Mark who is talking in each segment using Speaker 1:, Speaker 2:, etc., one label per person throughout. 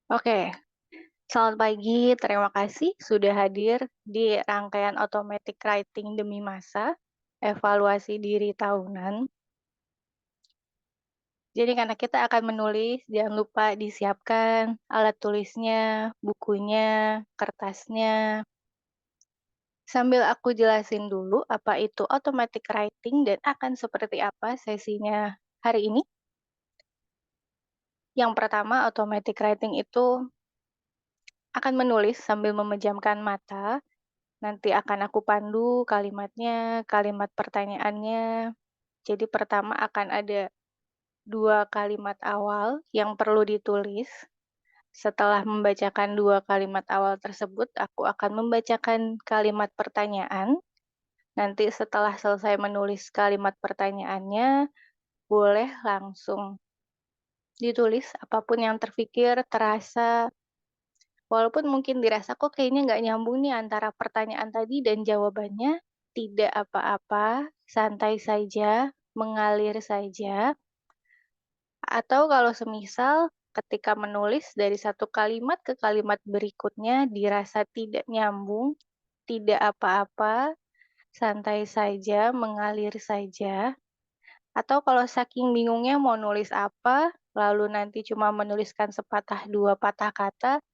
Speaker 1: Oke, selamat pagi. Terima kasih sudah hadir di rangkaian Automatic Writing demi masa, evaluasi diri tahunan. Jadi karena kita akan menulis, jangan lupa disiapkan alat tulisnya, bukunya, kertasnya. Sambil aku jelasin dulu apa itu automatic writing dan akan seperti apa sesinya hari ini. Yang pertama, automatic writing itu akan menulis sambil memejamkan mata. Nanti akan aku pandu kalimatnya, kalimat pertanyaannya. Jadi pertama akan ada 2 kalimat awal yang perlu ditulis. Setelah membacakan 2 kalimat awal tersebut, aku akan membacakan kalimat pertanyaan. Nanti setelah selesai menulis kalimat pertanyaannya, boleh langsung ditulis apapun yang terfikir, terasa, walaupun mungkin dirasa kok kayaknya nggak nyambung nih antara pertanyaan tadi dan jawabannya, tidak apa-apa, santai saja, mengalir saja. Atau kalau semisal ketika menulis dari satu kalimat ke kalimat berikutnya dirasa tidak nyambung, tidak apa-apa, santai saja, mengalir saja. Atau kalau saking bingungnya mau nulis apa, lalu nanti cuma menuliskan sepatah dua patah kata,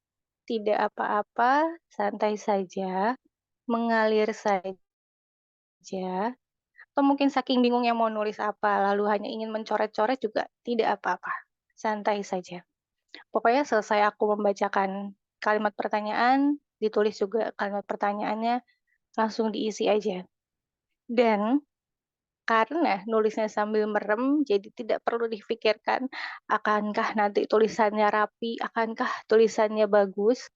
Speaker 1: tidak apa-apa, santai saja, mengalir saja, atau mungkin saking bingungnya mau nulis apa, lalu hanya ingin mencoret-coret juga tidak apa-apa, santai saja. Pokoknya selesai aku membacakan kalimat pertanyaan, ditulis juga kalimat pertanyaannya, langsung diisi aja. Dan karena nulisnya sambil merem, jadi tidak perlu difikirkan, akankah nanti tulisannya rapi, akankah tulisannya bagus,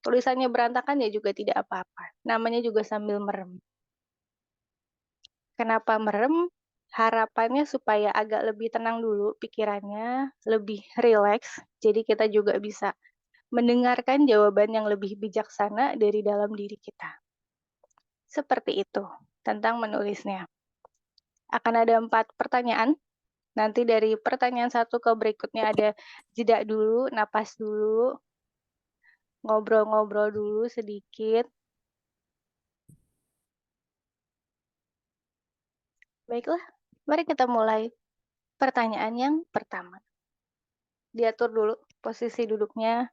Speaker 1: tulisannya berantakan ya juga tidak apa-apa. Namanya juga sambil merem. Kenapa merem? Harapannya supaya agak lebih tenang dulu pikirannya, lebih rileks, jadi kita juga bisa mendengarkan jawaban yang lebih bijaksana dari dalam diri kita. Seperti itu, tentang menulisnya. Akan ada 4 pertanyaan. Nanti dari pertanyaan satu ke berikutnya ada jeda dulu, napas dulu, ngobrol-ngobrol dulu sedikit. Baiklah, mari kita mulai pertanyaan yang pertama. Diatur dulu posisi duduknya,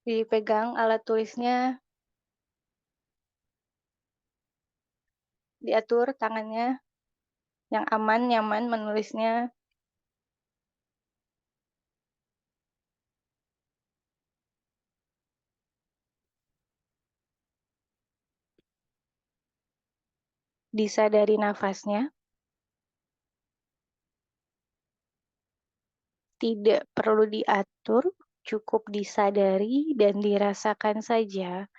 Speaker 1: dipegang alat tulisnya, diatur tangannya yang aman, nyaman menulisnya. Disadari nafasnya, tidak perlu diatur, cukup disadari dan dirasakan saja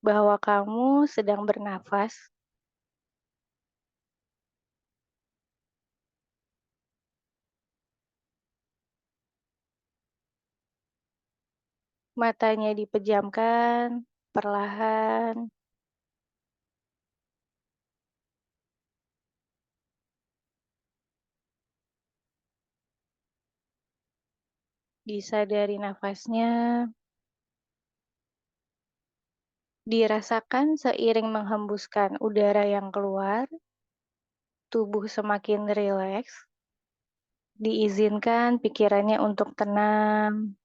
Speaker 1: bahwa kamu sedang bernafas. Matanya dipejamkan, perlahan, disadari nafasnya, dirasakan seiring menghembuskan udara yang keluar, tubuh semakin rileks, diizinkan pikirannya untuk tenang,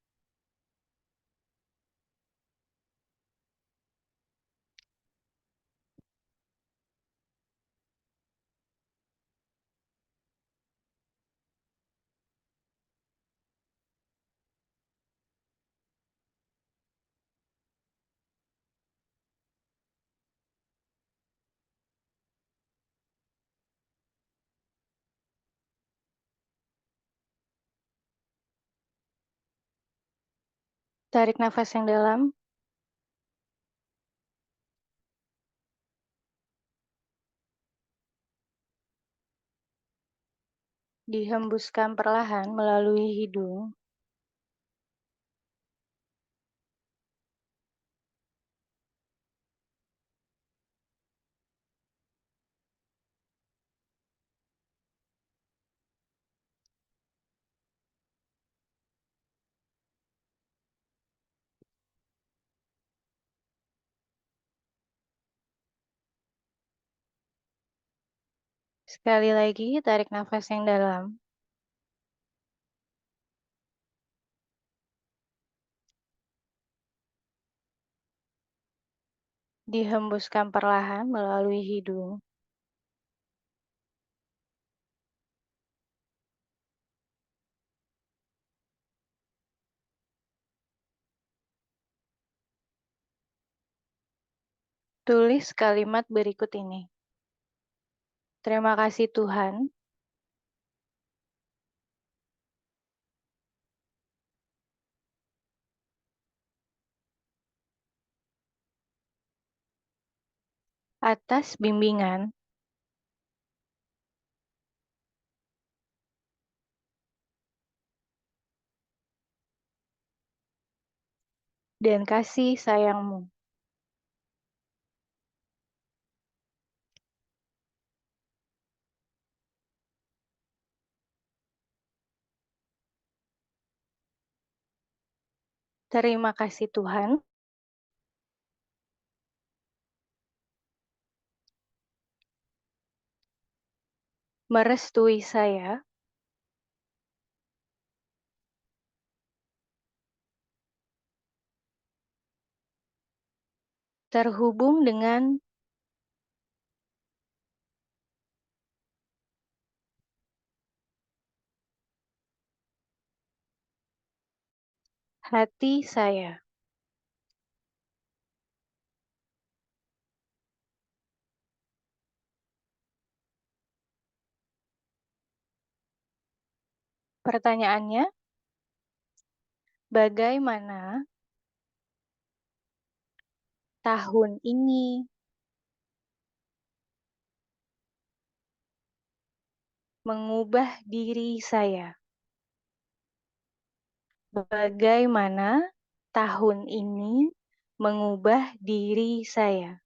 Speaker 1: tarik nafas yang dalam, dihembuskan perlahan melalui hidung, Sekali lagi, tarik nafas yang dalam. Dihembuskan perlahan melalui hidung. Tulis kalimat berikut ini. Terima kasih Tuhan atas bimbingan dan kasih sayangmu. Terima kasih Tuhan merestui saya terhubung dengan hati saya. Pertanyaannya, bagaimana tahun ini mengubah diri saya? Bagaimana tahun ini mengubah diri saya?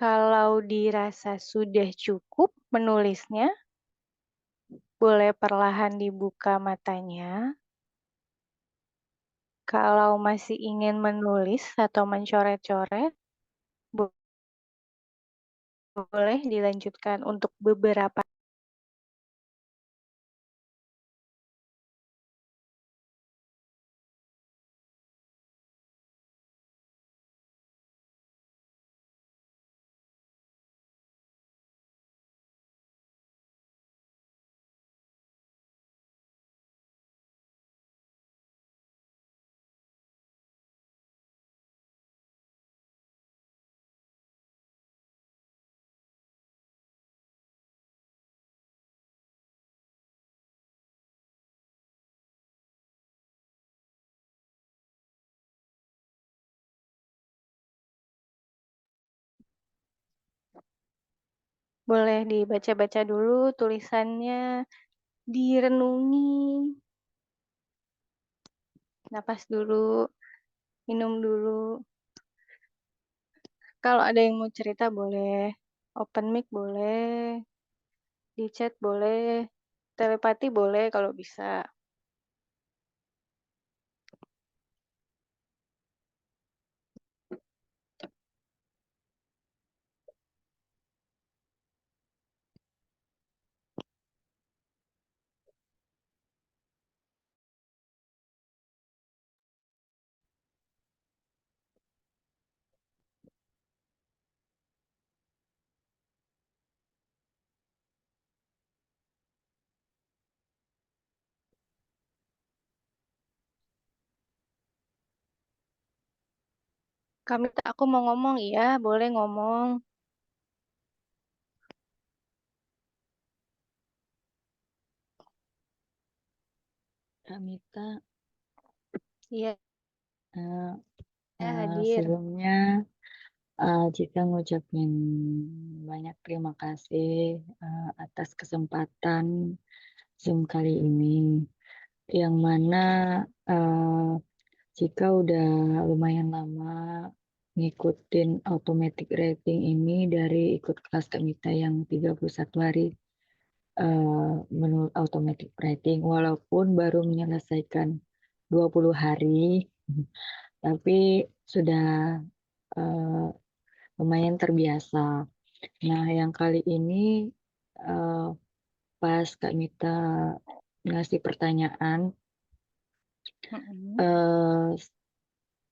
Speaker 1: Kalau dirasa sudah cukup menulisnya, boleh perlahan dibuka matanya. Kalau masih ingin menulis atau mencoret-coret, boleh dilanjutkan untuk beberapa. Boleh dibaca-baca dulu tulisannya, direnungi, napas dulu, minum dulu. Kalau ada yang mau cerita boleh, open mic boleh, di chat boleh, telepati boleh kalau bisa. Kami aku mau ngomong, iya boleh ngomong.
Speaker 2: Kak Mita,
Speaker 1: Iya,
Speaker 2: eh,
Speaker 1: hadir.
Speaker 2: sebelumnya Cika ngucapin banyak terima kasih atas kesempatan Zoom kali ini, yang mana eh, Cika udah lumayan lama ngikutin automatic rating ini dari ikut kelas Kak Mita yang 31 hari menurut automatic rating, walaupun baru menyelesaikan 20 hari, tapi sudah eh, lumayan terbiasa. Nah, yang kali ini eh, pas Kak Mita ngasih pertanyaan,
Speaker 1: Mm-mm,
Speaker 2: eh,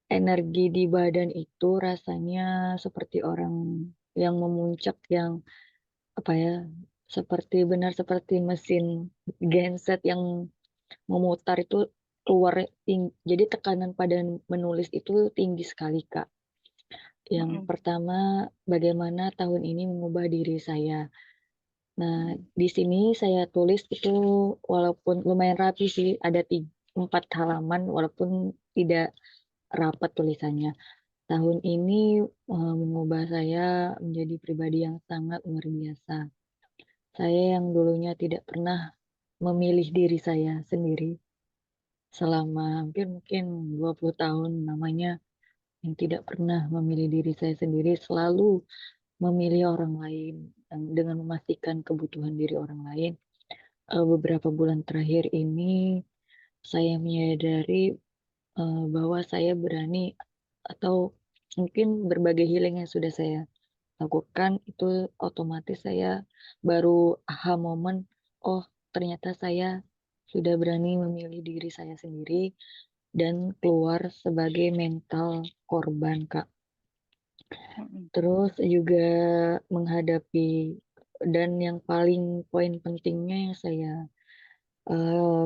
Speaker 2: energi di badan itu rasanya seperti orang yang memuncak, yang apa ya, seperti benar seperti mesin genset yang memutar itu keluar tinggi. Jadi tekanan pada menulis itu tinggi sekali, Kak. Yang
Speaker 1: mm-mm,
Speaker 2: pertama, bagaimana tahun ini mengubah diri saya. Nah, di sini saya tulis itu walaupun lumayan rapi sih, ada 4 halaman, walaupun tidak rapat tulisannya. Tahun ini mengubah saya menjadi pribadi yang sangat luar biasa. Saya yang dulunya tidak pernah memilih diri saya sendiri selama hampir mungkin 20 tahun namanya, yang tidak pernah memilih diri saya sendiri, selalu memilih orang lain dengan memastikan kebutuhan diri orang lain. Beberapa bulan terakhir ini saya menyadari bahwa saya berani, atau mungkin berbagai healing yang sudah saya lakukan itu otomatis saya baru aha moment, oh ternyata saya sudah berani memilih diri saya sendiri dan keluar sebagai mental korban, Kak.
Speaker 1: mm-mm,
Speaker 2: Terus juga menghadapi, dan yang paling poin pentingnya yang saya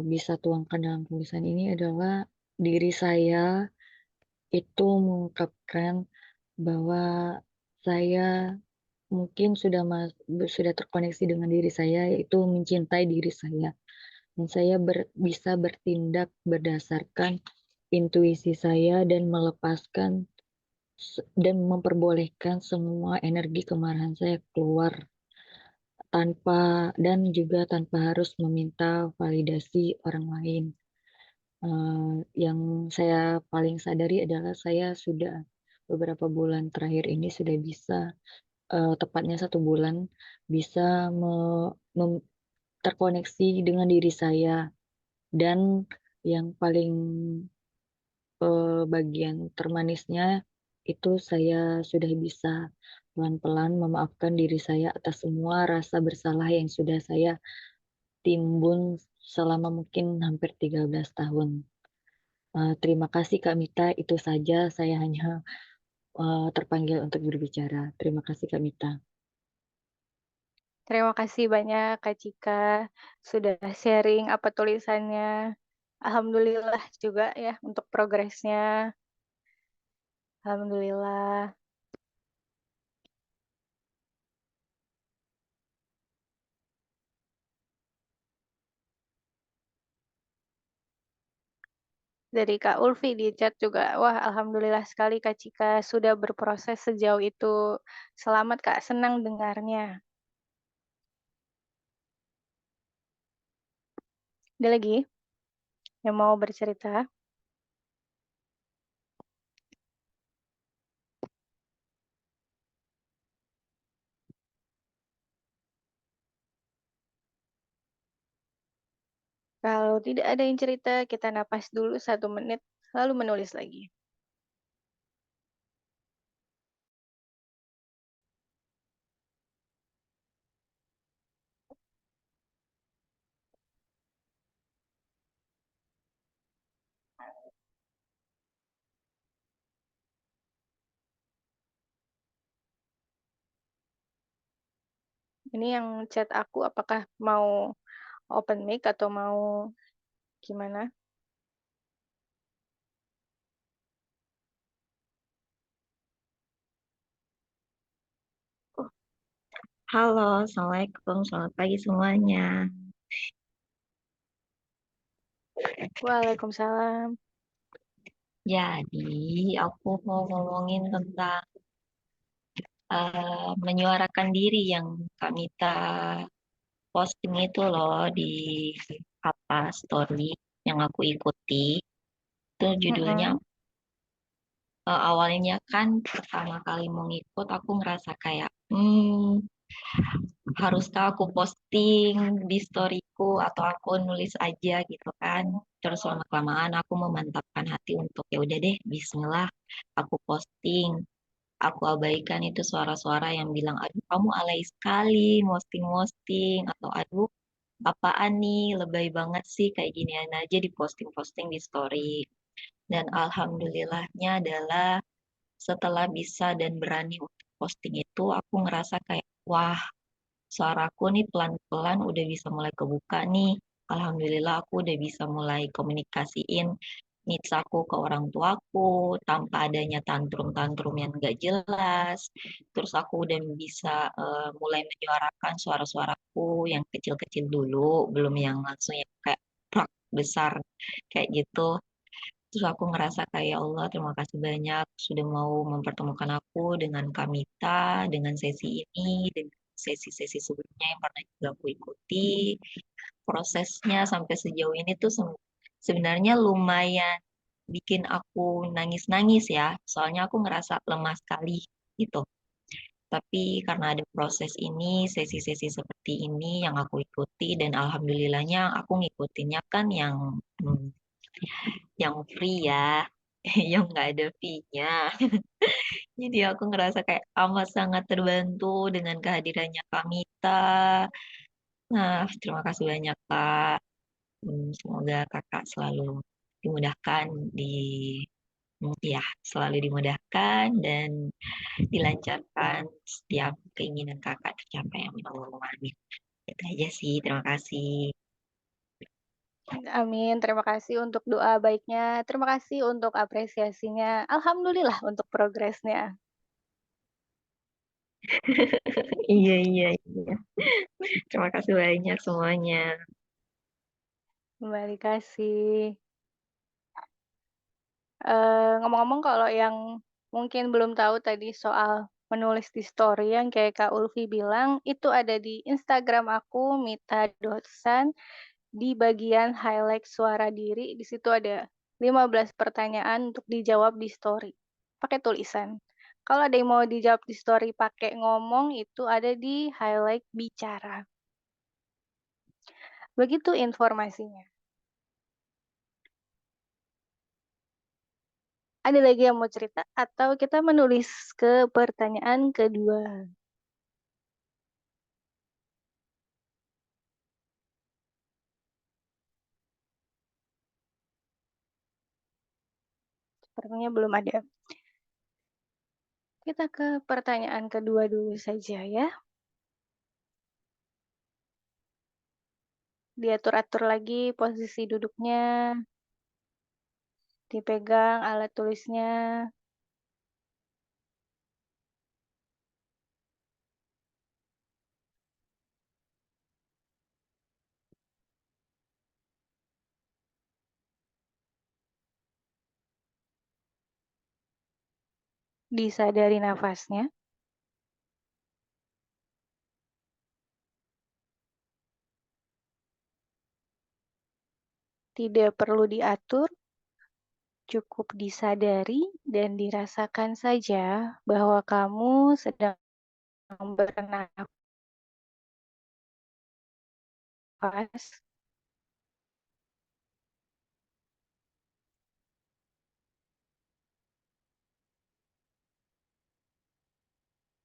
Speaker 2: bisa tuangkan dalam tulisan ini adalah diri saya itu mengungkapkan bahwa saya mungkin sudah terkoneksi dengan diri saya, yaitu mencintai diri saya, dan saya bisa bertindak berdasarkan intuisi saya dan melepaskan dan memperbolehkan semua energi kemarahan saya keluar tanpa, dan juga tanpa harus meminta validasi orang lain. Yang saya paling sadari adalah saya sudah beberapa bulan terakhir ini sudah bisa tepatnya 1 bulan, bisa me mem terkoneksi dengan diri saya dan yang paling, bagian termanisnya itu saya sudah bisa pelan-pelan memaafkan diri saya atas semua rasa bersalah yang sudah saya timbun selama mungkin hampir 13 tahun. Terima kasih Kak Mita, itu saja saya hanya, terpanggil untuk berbicara. Terima kasih Kak Mita.
Speaker 1: Terima kasih banyak Kak Cika, sudah sharing apa tulisannya. Alhamdulillah juga ya untuk progresnya, alhamdulillah. Dari Kak Ulfi di chat juga, wah alhamdulillah sekali Kak Cika sudah berproses sejauh itu. Selamat Kak, senang dengarnya. Ada lagi yang mau bercerita? Kalau tidak ada yang cerita, kita napas dulu 1 menit, lalu menulis lagi. Ini yang chat aku apakah mau open mic atau mau gimana?
Speaker 3: Halo, Assalamualaikum. Selamat pagi semuanya.
Speaker 1: Waalaikumsalam.
Speaker 3: Jadi, aku mau ngomongin tentang menyuarakan diri yang Kak Mita posting itu loh di story yang aku ikuti. Itu judulnya
Speaker 1: Mhm.
Speaker 3: awalnya kan pertama kali mau ngikut aku ngerasa kayak haruskah aku posting di storyku atau aku nulis aja gitu kan. Terus lama-kelamaan aku memantapkan hati untuk ya udah deh, bismillah, aku posting. Aku abaikan itu suara-suara yang bilang, aduh kamu alay sekali, posting-posting, atau aduh apaan nih, lebay banget sih kayak ginian aja di posting-posting di story. Dan alhamdulillahnya adalah setelah bisa dan berani untuk posting itu, aku ngerasa kayak, wah, suaraku nih pelan-pelan udah bisa mulai kebuka nih. Alhamdulillah aku udah bisa mulai komunikasiin needs aku ke orang tuaku tanpa adanya tantrum-tantrum yang gak jelas. Terus aku udah bisa mulai menyuarakan suara-suaraku yang kecil-kecil dulu, belum yang langsung yang kayak prak besar kayak gitu. Terus aku ngerasa kayak "Ya Allah, terima kasih banyak sudah mau mempertemukan aku dengan Kamita, dengan sesi ini, dengan sesi-sesi sebelumnya yang pernah juga aku ikuti. Prosesnya sampai sejauh ini tuh sebenarnya lumayan bikin aku nangis-nangis ya, soalnya aku ngerasa lemah sekali gitu. Tapi karena ada proses ini, sesi-sesi seperti ini yang aku ikuti dan alhamdulillahnya aku ngikutinnya kan yang free ya, yang nggak ada fee-nya. Jadi aku ngerasa kayak amat sangat terbantu dengan kehadirannya Kamita. Nah, terima kasih banyak Kak. Semoga Kakak selalu dimudahkan di ya, selalu dimudahkan dan dilancarkan setiap keinginan Kakak tercapai. Amin Allahumma amin. Itu aja sih, terima kasih.
Speaker 1: Amin, terima kasih untuk doa baiknya, terima kasih untuk apresiasinya, alhamdulillah untuk progresnya.
Speaker 3: Iya, iya, iya. Terima kasih banyak semuanya.
Speaker 1: Kembali kasih. Ngomong-ngomong kalau yang mungkin belum tahu tadi soal menulis di story yang kayak Kak Ulfi bilang, itu ada di Instagram aku mita.san, di bagian highlight suara diri, di situ ada 15 pertanyaan untuk dijawab di story, pakai tulisan. Kalau ada yang mau dijawab di story pakai ngomong, itu ada di highlight bicara. Begitu informasinya. Ada lagi yang mau cerita atau kita menulis ke pertanyaan kedua? Sepertinya belum ada. Kita ke pertanyaan kedua dulu saja ya. Diatur-atur lagi posisi duduknya, dipegang alat tulisnya, disadari nafasnya. Tidak perlu diatur, cukup disadari dan dirasakan saja bahwa kamu sedang bernafas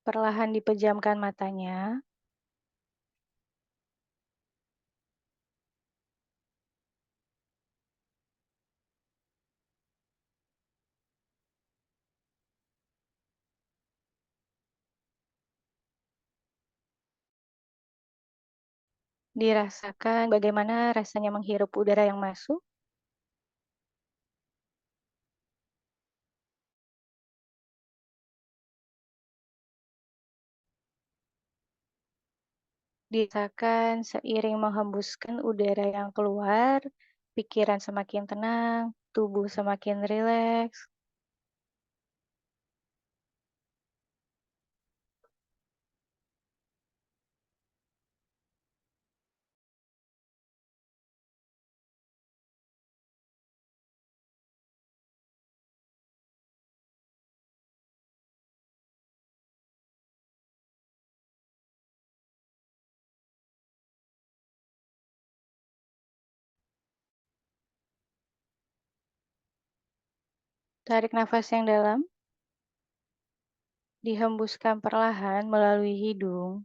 Speaker 1: perlahan dipejamkan matanya. Dirasakan bagaimana rasanya menghirup udara yang masuk. Dirasakan seiring menghembuskan udara yang keluar, pikiran semakin tenang, tubuh semakin rileks. Tarik nafas yang dalam, dihembuskan perlahan melalui hidung.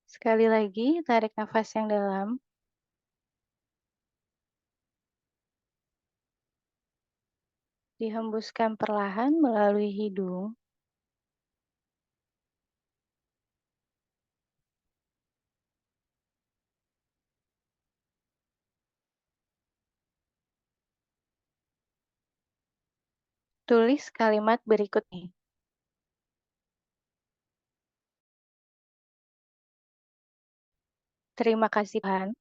Speaker 1: Sekali lagi, tarik nafas yang dalam, dihembuskan perlahan melalui hidung. Tulis kalimat berikut nih. Terima kasih Tuhan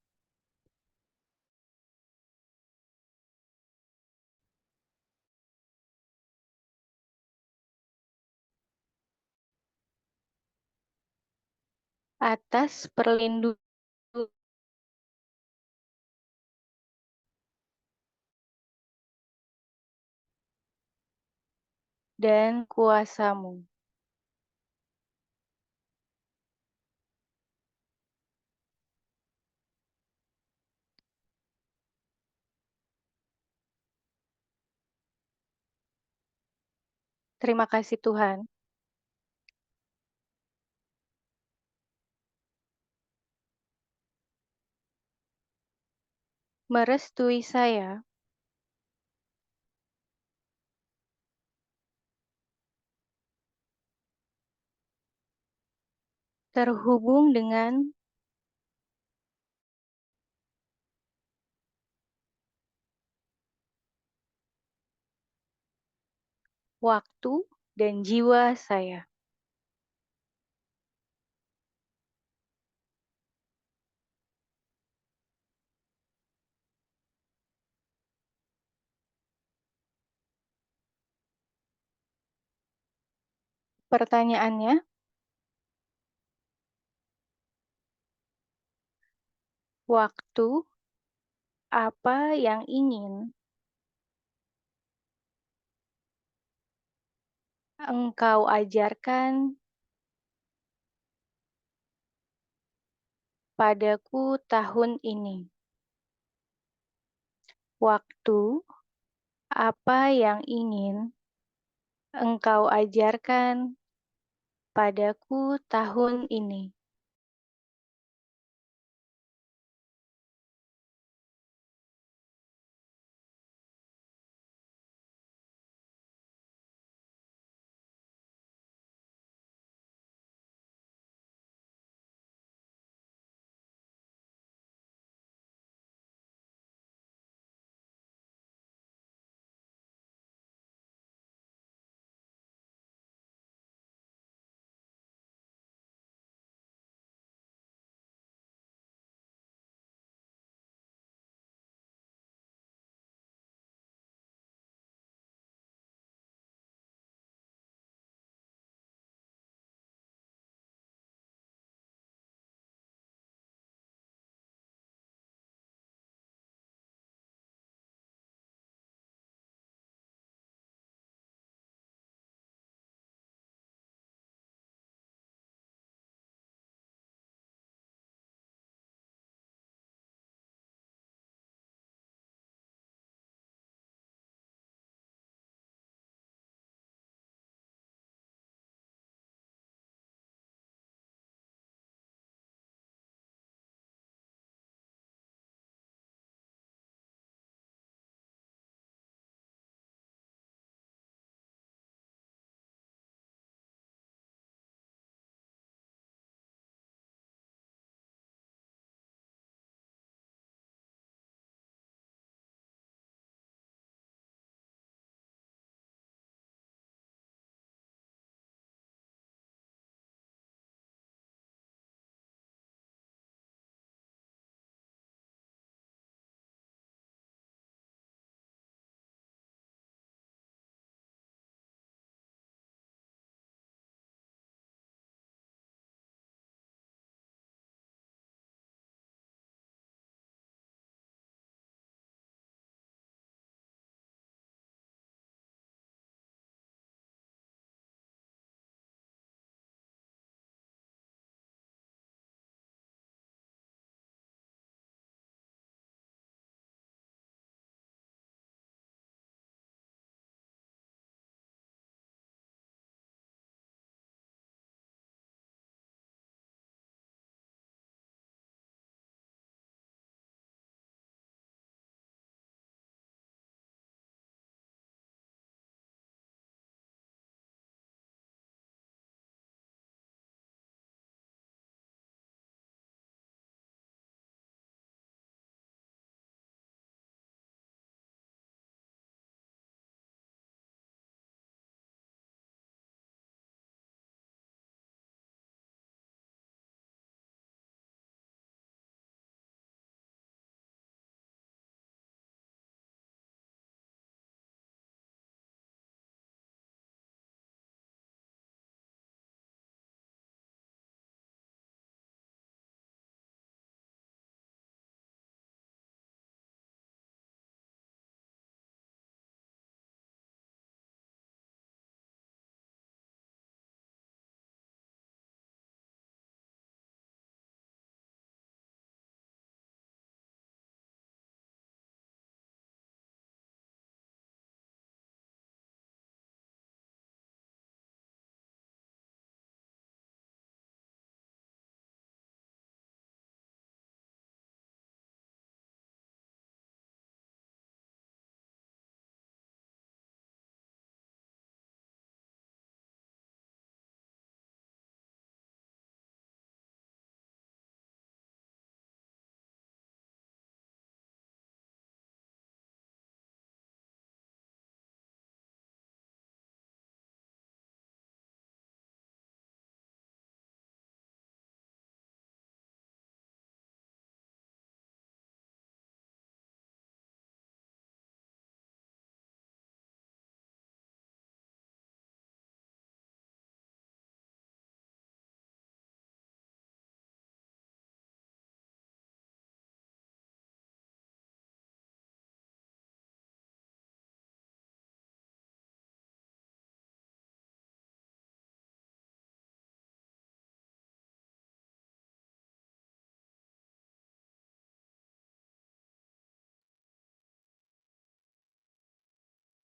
Speaker 1: atas perlindungan dan kuasamu. Terima kasih Tuhan merestui saya terhubung dengan waktu dan jiwa saya. Pertanyaannya, waktu apa yang ingin engkau ajarkan padaku tahun ini? Waktu apa yang ingin engkau ajarkan padaku tahun ini?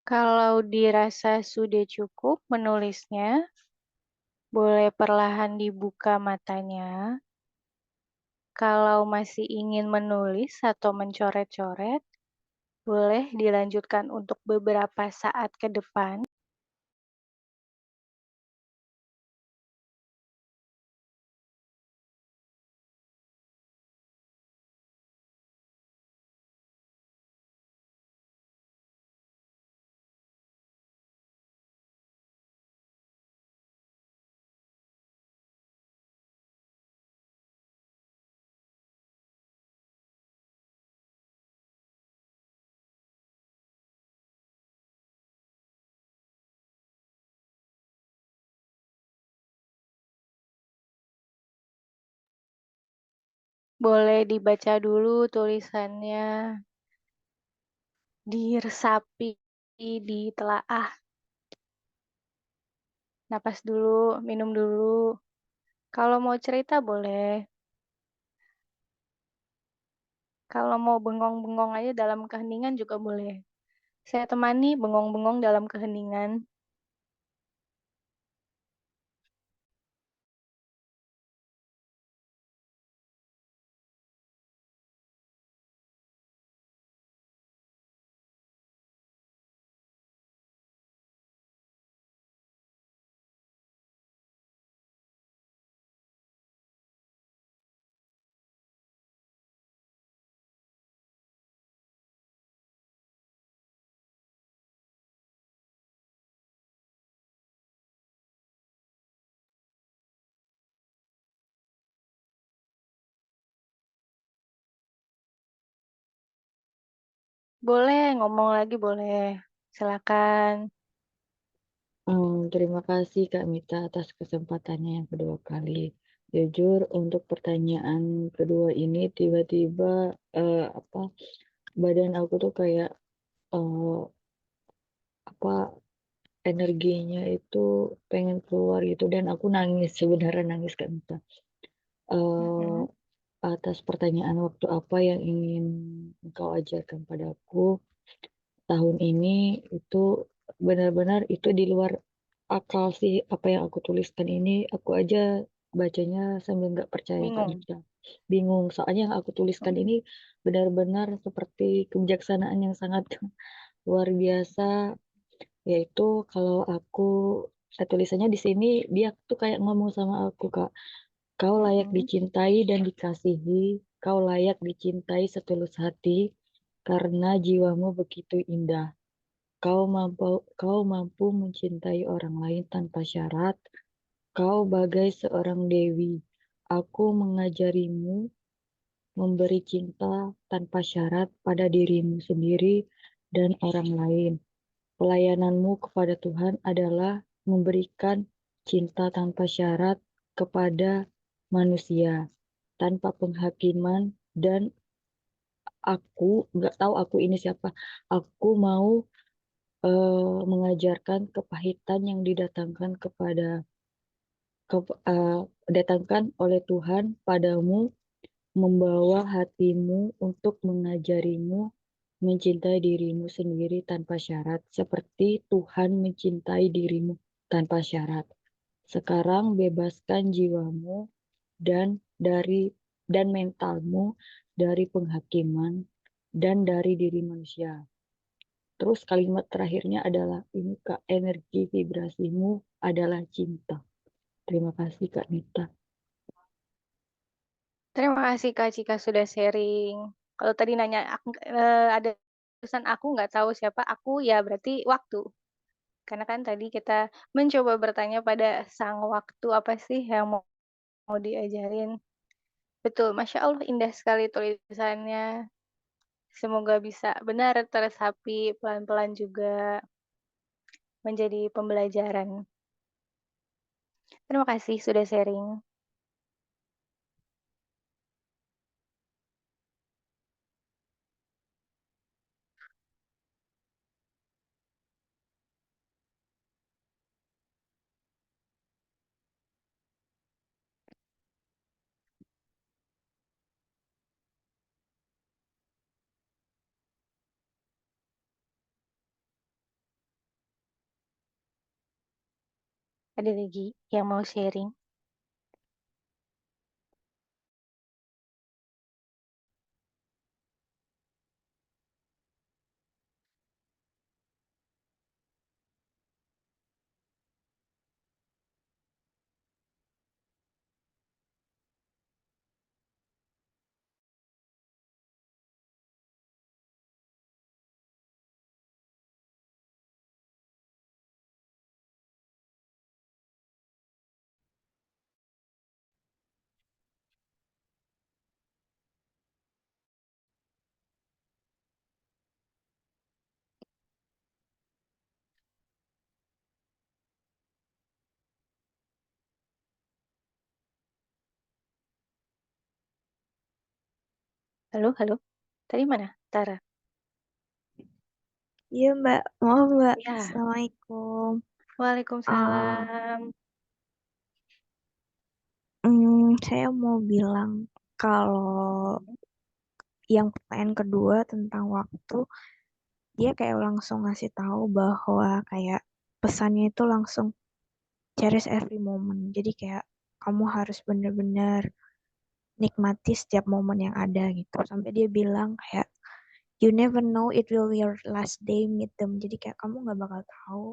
Speaker 1: Kalau dirasa sudah cukup menulisnya, boleh perlahan dibuka matanya. Kalau masih ingin menulis atau mencoret-coret, boleh dilanjutkan untuk beberapa saat ke depan. Boleh dibaca dulu tulisannya, diresapi, ditelaah. Napas dulu, minum dulu. Kalau mau cerita boleh. Kalau mau bengong-bengong aja dalam keheningan juga boleh. Saya temani bengong-bengong dalam keheningan. Boleh, ngomong lagi boleh. Silakan.
Speaker 2: Terima kasih Kak Mita atas kesempatannya yang kedua kali. Jujur untuk pertanyaan kedua ini tiba-tiba apa badan aku tuh kayak eh, apa energinya itu pengen keluar gitu dan aku nangis sebenarnya nangis Kak Mita. Eh,
Speaker 1: Mm-mm.
Speaker 2: atas pertanyaan waktu apa yang ingin engkau ajarkan padaku tahun ini itu benar-benar itu di luar akal sih apa yang aku tuliskan ini aku aja bacanya sambil nggak percaya Kak
Speaker 1: Bingung.
Speaker 2: Nita. Bingung soalnya yang aku tuliskan ini
Speaker 1: Mm-mm.
Speaker 2: benar-benar seperti kebijaksanaan yang sangat luar biasa yaitu kalau aku tulisannya di sini dia tuh kayak ngomong sama aku Kak, kau layak
Speaker 1: Mm-mm.
Speaker 2: dicintai dan dikasihi, kau layak dicintai setulus hati karena jiwamu begitu indah. Kau mampu mencintai orang lain tanpa syarat. Kau bagai seorang dewi. Aku mengajarimu memberi cinta tanpa syarat pada dirimu sendiri dan orang lain. Pelayananmu kepada Tuhan adalah memberikan cinta tanpa syarat kepada manusia, tanpa penghakiman dan aku nggak tahu aku ini siapa. Aku mau mengajarkan kepahitan yang datangkan oleh Tuhan padamu, membawa hatimu untuk mengajarimu mencintai dirimu sendiri tanpa syarat, seperti Tuhan mencintai dirimu tanpa syarat. Sekarang bebaskan jiwamu dan dari dan mentalmu dari penghakiman dan dari diri manusia. Terus kalimat terakhirnya adalah ini Kak, energi vibrasimu adalah cinta. Terima kasih Kak Nita.
Speaker 1: Terima kasih Kak Cika sudah sharing. Kalau tadi nanya ada pesan aku nggak tahu siapa aku ya berarti waktu. Karena kan tadi kita mencoba bertanya pada sang waktu apa sih yang mau diajarin. Betul, Masya Allah indah sekali tulisannya. Semoga bisa benar teresapi pelan-pelan juga menjadi pembelajaran. Terima kasih sudah sharing. Ada lagi yang mau sharing? Halo halo? Tadi mana? Tara?
Speaker 4: Iya Mbak, maaf Mbak.
Speaker 1: Ya.
Speaker 4: Assalamualaikum.
Speaker 1: Waalaikumsalam.
Speaker 4: Saya mau bilang kalau yang pertanyaan kedua tentang waktu, dia kayak langsung ngasih tahu bahwa kayak pesannya itu langsung cherish every moment. Jadi kayak kamu harus bener-bener nikmati setiap momen yang ada gitu. Sampai dia bilang kayak you never know it will be your last day meet them. Jadi kayak kamu nggak bakal tahu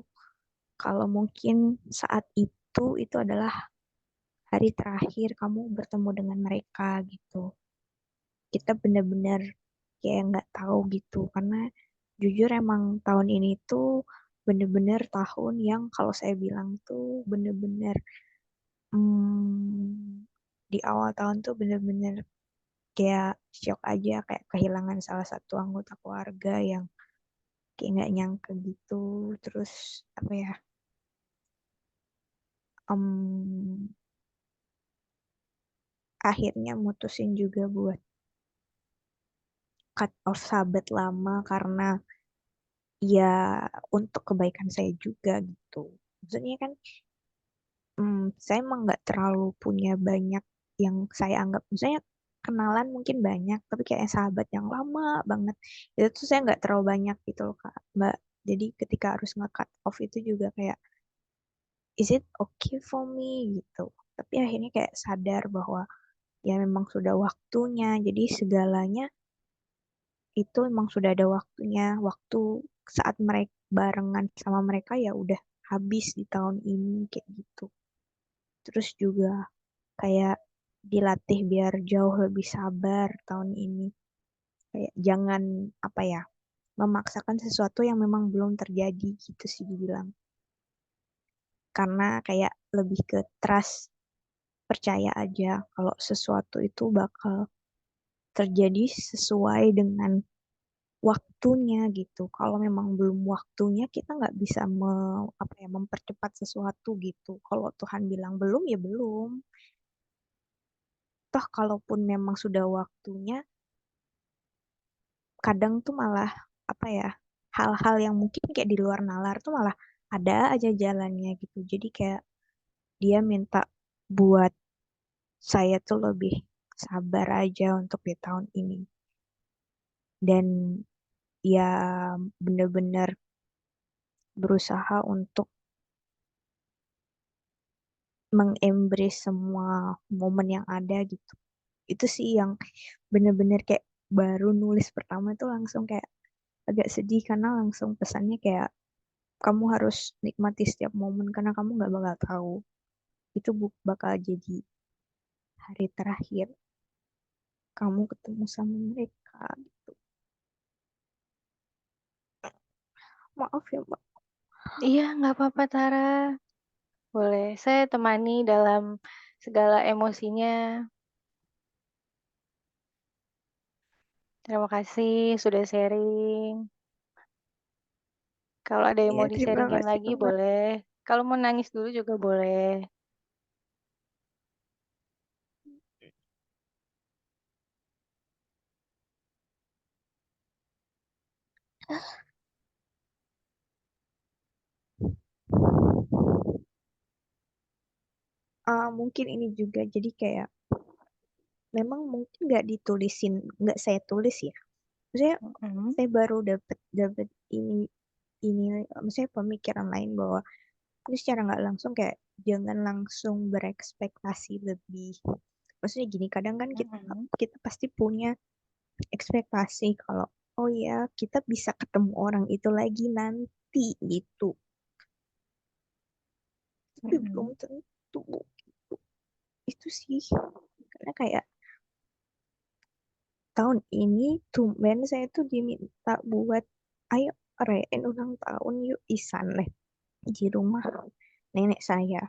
Speaker 4: kalau mungkin saat itu adalah hari terakhir kamu bertemu dengan mereka gitu. Kita benar-benar kayak nggak tahu gitu karena jujur emang tahun ini tuh bener-bener tahun yang kalau saya bilang tuh bener-bener di awal tahun tuh bener-bener kayak shock aja kayak kehilangan salah satu anggota keluarga yang kayak nggak nyangka gitu terus apa ya em, akhirnya mutusin juga buat cut off sahabat lama karena ya untuk kebaikan saya juga gitu. Maksudnya kan saya emang nggak terlalu punya banyak yang saya anggap, misalnya kenalan mungkin banyak, tapi kayak sahabat yang lama banget, itu tuh saya nggak terlalu banyak gitu loh Kak, Mbak. Jadi ketika harus nge-cut off itu juga kayak, is it okay for me gitu. Tapi akhirnya kayak sadar bahwa ya memang sudah waktunya, jadi segalanya itu emang sudah ada waktunya. Waktu saat mereka barengan sama mereka ya udah habis di tahun ini kayak gitu. Terus juga kayak dilatih biar jauh lebih sabar tahun ini. Kayak jangan apa ya, memaksakan sesuatu yang memang belum terjadi gitu sih dibilang. Karena kayak lebih ke trust, percaya aja kalau sesuatu itu bakal terjadi sesuai dengan waktunya gitu. Kalau memang belum waktunya, kita nggak bisa apa ya, mempercepat sesuatu gitu. Kalau Tuhan bilang belum, ya belum. Toh kalaupun memang sudah waktunya, kadang tuh malah apa ya, hal-hal yang mungkin kayak di luar nalar tuh malah ada aja jalannya gitu. Jadi kayak dia minta buat saya tuh lebih sabar aja untuk di tahun ini. Dan ya bener-bener berusaha untuk mengembrace semua momen yang ada gitu. Itu sih yang bener-bener kayak baru nulis pertama itu langsung kayak agak sedih karena langsung pesannya kayak kamu harus nikmati setiap momen karena kamu nggak bakal tahu itu bakal jadi hari terakhir kamu ketemu sama mereka gitu. Maaf ya Mbak.
Speaker 1: Iya, nggak apa-apa Tara. Boleh, saya temani dalam segala emosinya. Terima kasih sudah sharing. Kalau ada yang
Speaker 4: Iya
Speaker 1: mau
Speaker 4: terima
Speaker 1: di-sharing-in
Speaker 4: kasih
Speaker 1: lagi
Speaker 4: Mbak.
Speaker 1: boleh. Kalau mau nangis dulu juga boleh.
Speaker 4: Mungkin ini juga jadi kayak memang mungkin nggak ditulisin, nggak saya tulis ya. Maksudnya
Speaker 1: Mhm.
Speaker 4: saya baru dapat dapat ini maksudnya pemikiran lain bahwa ini secara nggak langsung kayak jangan langsung berekspektasi lebih. Maksudnya gini, kadang kan kita
Speaker 1: Mm-mm.
Speaker 4: kita pasti punya ekspektasi kalau oh ya kita bisa ketemu orang itu lagi nanti gitu. Tapi belum
Speaker 1: Mm-mm.
Speaker 4: tentu gitu. Itu sih karena kayak tahun ini tumben saya tuh diminta buat ayo rayain ulang tahun yuk di sana di rumah nenek saya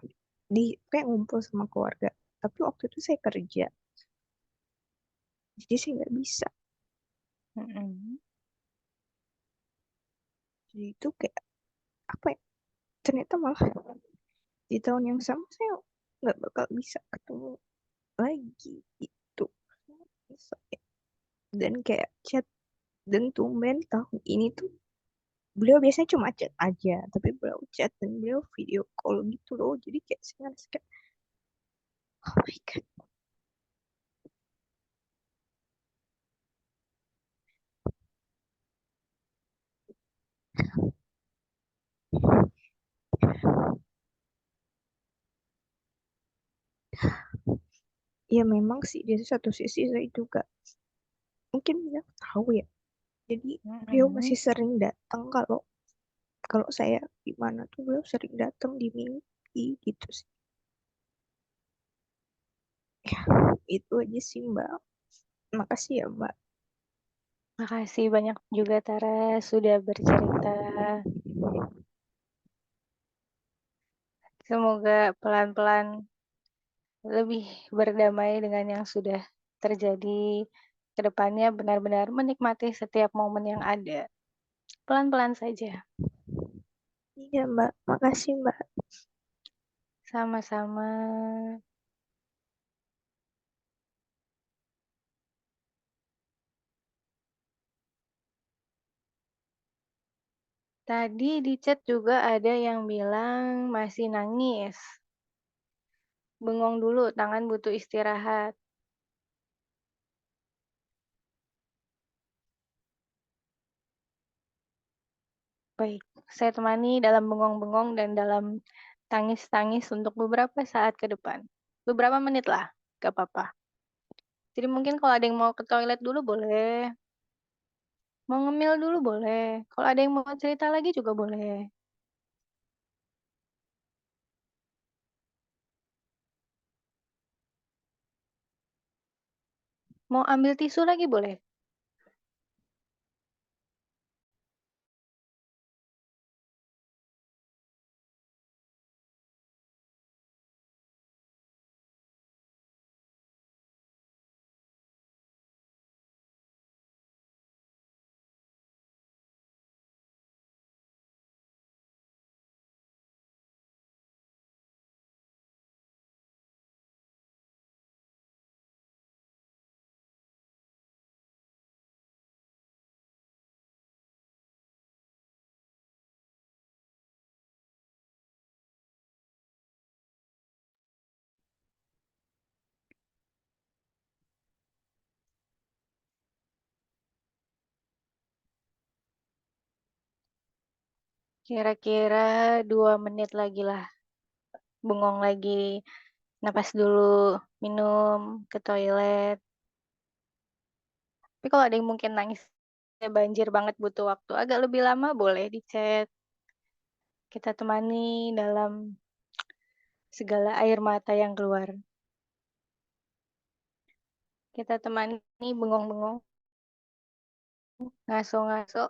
Speaker 4: di kayak ngumpul sama keluarga. Tapi waktu itu saya kerja, jadi saya nggak bisa.
Speaker 1: Mm-mm.
Speaker 4: Jadi itu kayak apa ya? Ternyata malah di tahun yang sama saya nggak bakal bisa ketemu lagi itu. Dan kayak chat dan tumben tahun ini tuh beliau biasanya cuma chat aja, tapi beliau chat dan beliau video call gitu loh. Jadi kayak saya ngerasa kayak, oh my god. Ya memang sih di satu sisi saya juga mungkin beliau tahu ya. Jadi beliau
Speaker 1: Mm-mm.
Speaker 4: masih sering datang kalau kalau saya gimana tuh beliau sering datang di mimpi gitu sih. Ya, itu aja sih Mbak. Makasih ya Mbak.
Speaker 1: Makasih banyak juga Tara sudah bercerita. Semoga pelan-pelan lebih berdamai dengan yang sudah terjadi. Ke depannya benar-benar menikmati setiap momen yang ada. Pelan-pelan saja.
Speaker 4: Iya Mbak, makasih Mbak.
Speaker 1: Sama-sama. Tadi di chat juga ada yang bilang masih nangis. Bengong dulu, tangan butuh istirahat. Baik, saya temani dalam bengong-bengong dan dalam tangis-tangis untuk beberapa saat ke depan. Beberapa menit lah, gak apa-apa. Jadi mungkin kalau ada yang mau ke toilet dulu boleh. Mau ngemil dulu boleh. Kalau ada yang mau cerita lagi juga boleh. Mau ambil tisu lagi boleh. Kira-kira 2 menit lagi lah. Bengong lagi. Napas dulu. Minum. Ke toilet. Tapi kalau ada yang mungkin nangis banjir banget butuh waktu agak lebih lama boleh di chat. Kita temani dalam segala air mata yang keluar. Kita temani bengong-bengong, ngaso-ngaso.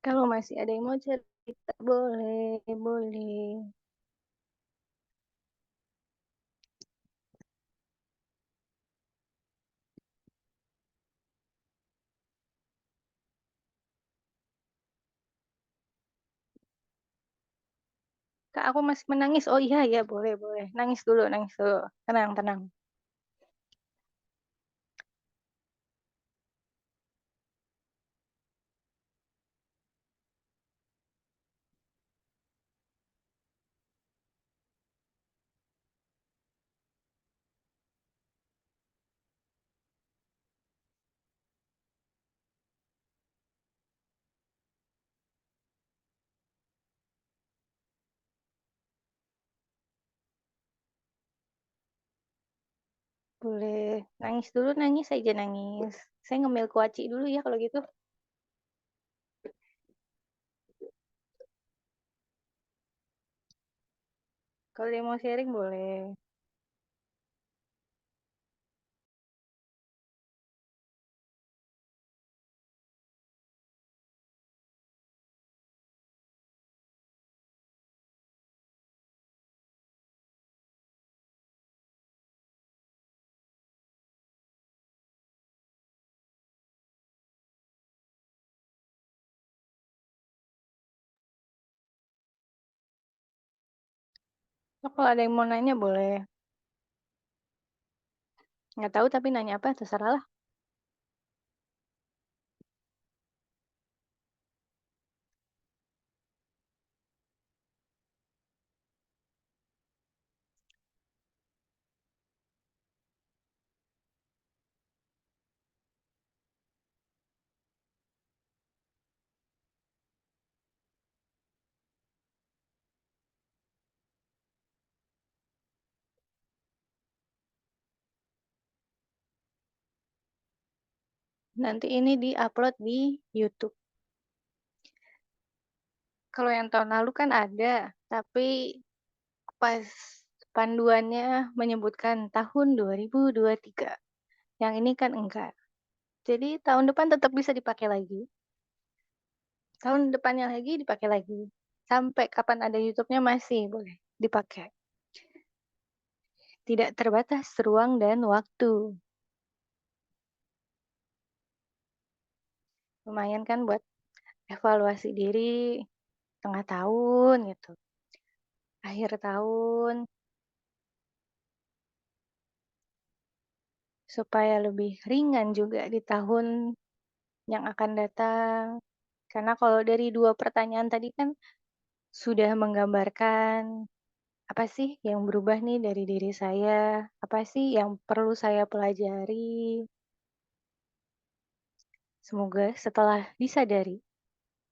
Speaker 1: Kalau masih ada yang mau cerita, boleh, boleh. Kak, aku masih menangis. Oh iya, iya, boleh, boleh. Nangis dulu, nangis dulu. Tenang, tenang. Boleh. Nangis dulu, nangis aja nangis. Saya ngemil kuaci dulu ya kalau gitu. Kalau dia mau sharing boleh. Oh, kalau ada yang mau nanya boleh. Nggak tahu tapi nanya apa terserah lah. Nanti ini di-upload di YouTube. Kalau yang tahun lalu kan ada, tapi pas panduannya menyebutkan tahun 2023. Yang ini kan enggak. Jadi tahun depan tetap bisa dipakai lagi. Tahun depannya lagi dipakai lagi. Sampai kapan ada YouTube-nya masih boleh dipakai. Tidak terbatas ruang dan waktu. Lumayan kan buat evaluasi diri tengah tahun gitu. Akhir tahun supaya lebih ringan juga di tahun yang akan datang. Karena kalau dari 2 pertanyaan tadi kan sudah menggambarkan apa sih yang berubah nih dari diri saya, apa sih yang perlu saya pelajari. Semoga setelah disadari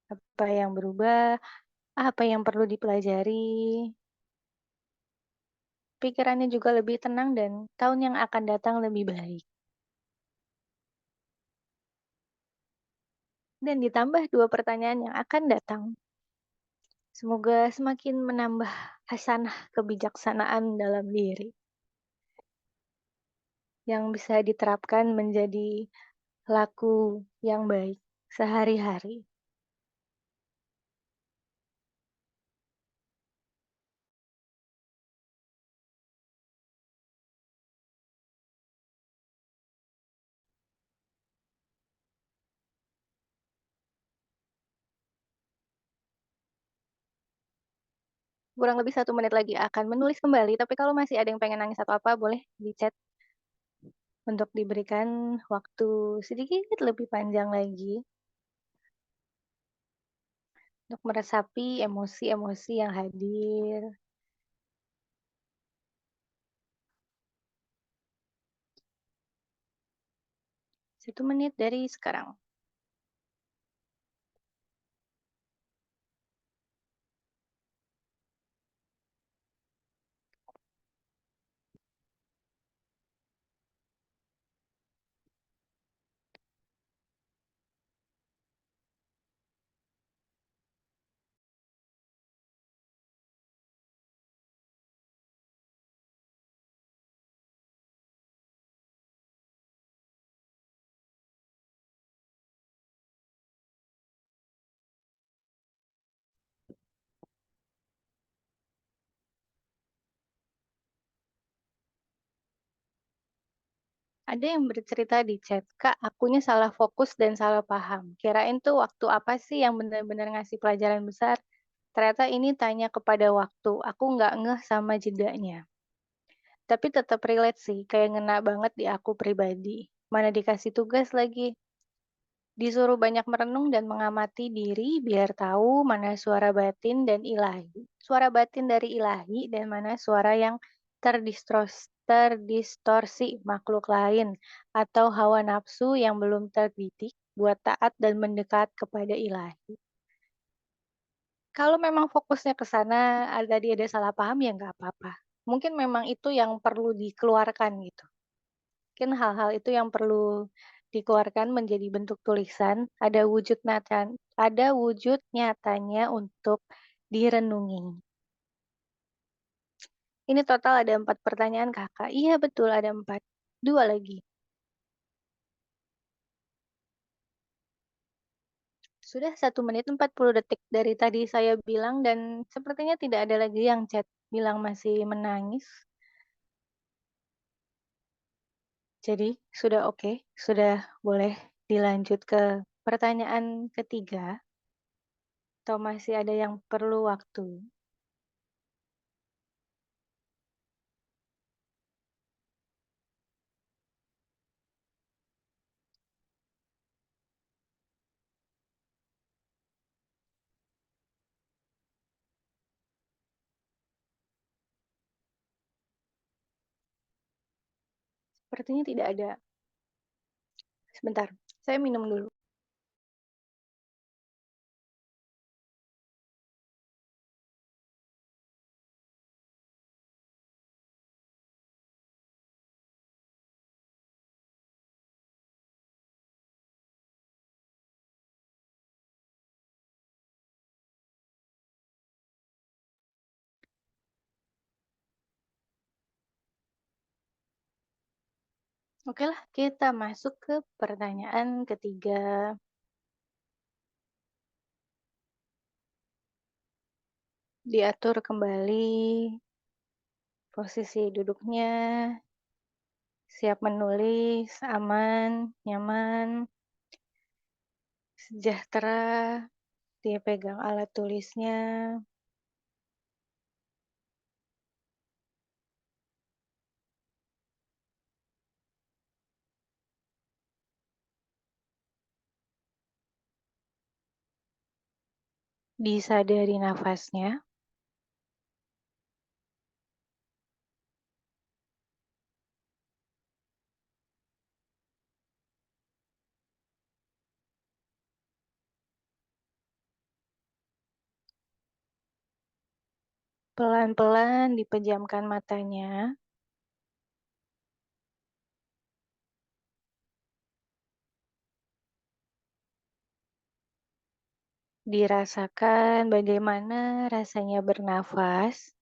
Speaker 1: apa yang berubah, apa yang perlu dipelajari, pikirannya juga lebih tenang dan tahun yang akan datang lebih baik. Dan ditambah 2 pertanyaan yang akan datang. Semoga semakin menambah hasanah kebijaksanaan dalam diri yang bisa diterapkan menjadi laku yang baik sehari-hari. Kurang lebih 1 menit lagi akan menulis kembali, tapi kalau masih ada yang pengen nangis atau apa, boleh di chat untuk diberikan waktu sedikit lebih panjang lagi untuk meresapi emosi-emosi yang hadir. 1 menit dari sekarang. Ada yang bercerita di chat, "Kak, akunya salah fokus dan salah paham. Kirain tuh waktu apa sih yang benar-benar ngasih pelajaran besar. Ternyata ini tanya kepada waktu. Aku nggak ngeh sama jedanya." Tapi tetap relate sih, kayak ngena banget di aku pribadi. Mana dikasih tugas lagi. Disuruh banyak merenung dan mengamati diri biar tahu mana suara batin dan ilahi. Suara batin dari ilahi dan mana suara yang terdistorsi makhluk lain atau hawa nafsu yang belum terdidik buat taat dan mendekat kepada ilahi. Kalau memang fokusnya ke sana, tadi ada salah paham ya nggak apa-apa. Mungkin memang itu yang perlu dikeluarkan gitu. mungkin hal-hal itu yang perlu dikeluarkan menjadi bentuk tulisan, ada wujud nyatanya untuk direnungi. Ini total ada 4 pertanyaan, Kakak. Iya betul ada 4. 2 lagi. Sudah 1 menit 40 detik dari tadi saya bilang dan sepertinya tidak ada lagi yang chat bilang masih menangis. Jadi sudah oke, sudah boleh dilanjut ke pertanyaan ketiga atau masih ada yang perlu waktu? Sepertinya tidak ada. Sebentar, saya minum dulu. Oke lah, kita masuk ke pertanyaan ketiga. Diatur kembali posisi duduknya, siap menulis, aman, nyaman, sejahtera, dia pegang alat tulisnya. Disadari nafasnya, pelan-pelan dipejamkan matanya, dirasakan bagaimana rasanya bernafas,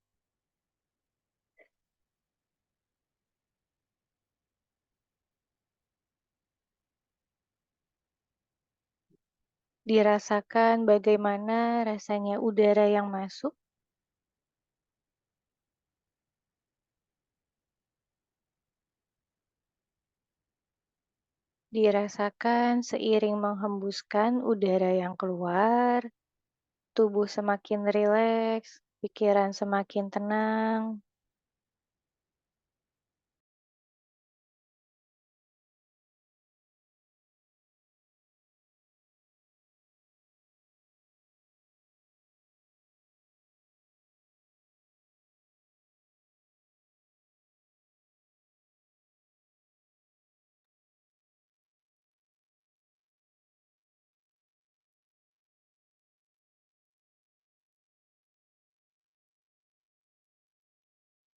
Speaker 1: dirasakan bagaimana rasanya udara yang masuk, dirasakan seiring menghembuskan udara yang keluar, tubuh semakin rileks, pikiran semakin tenang.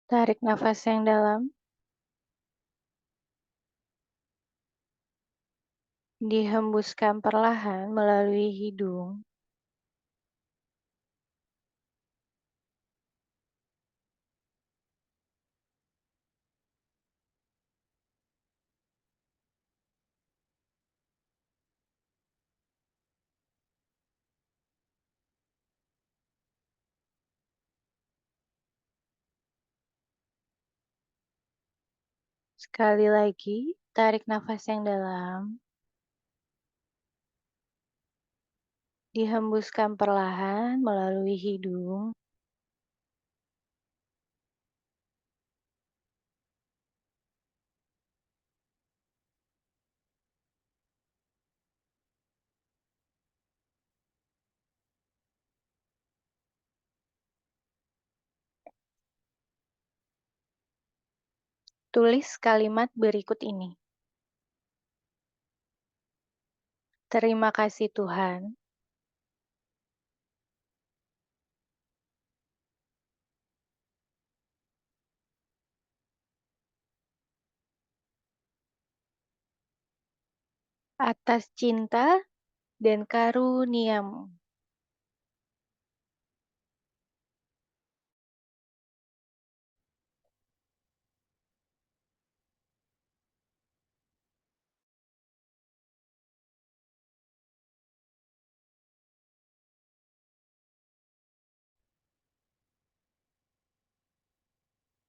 Speaker 1: Tarik nafas yang dalam, dihembuskan perlahan melalui hidung. Sekali lagi, tarik nafas yang dalam, dihembuskan perlahan melalui hidung. Tulis kalimat berikut ini. Terima kasih Tuhan, atas cinta dan karunia-Mu.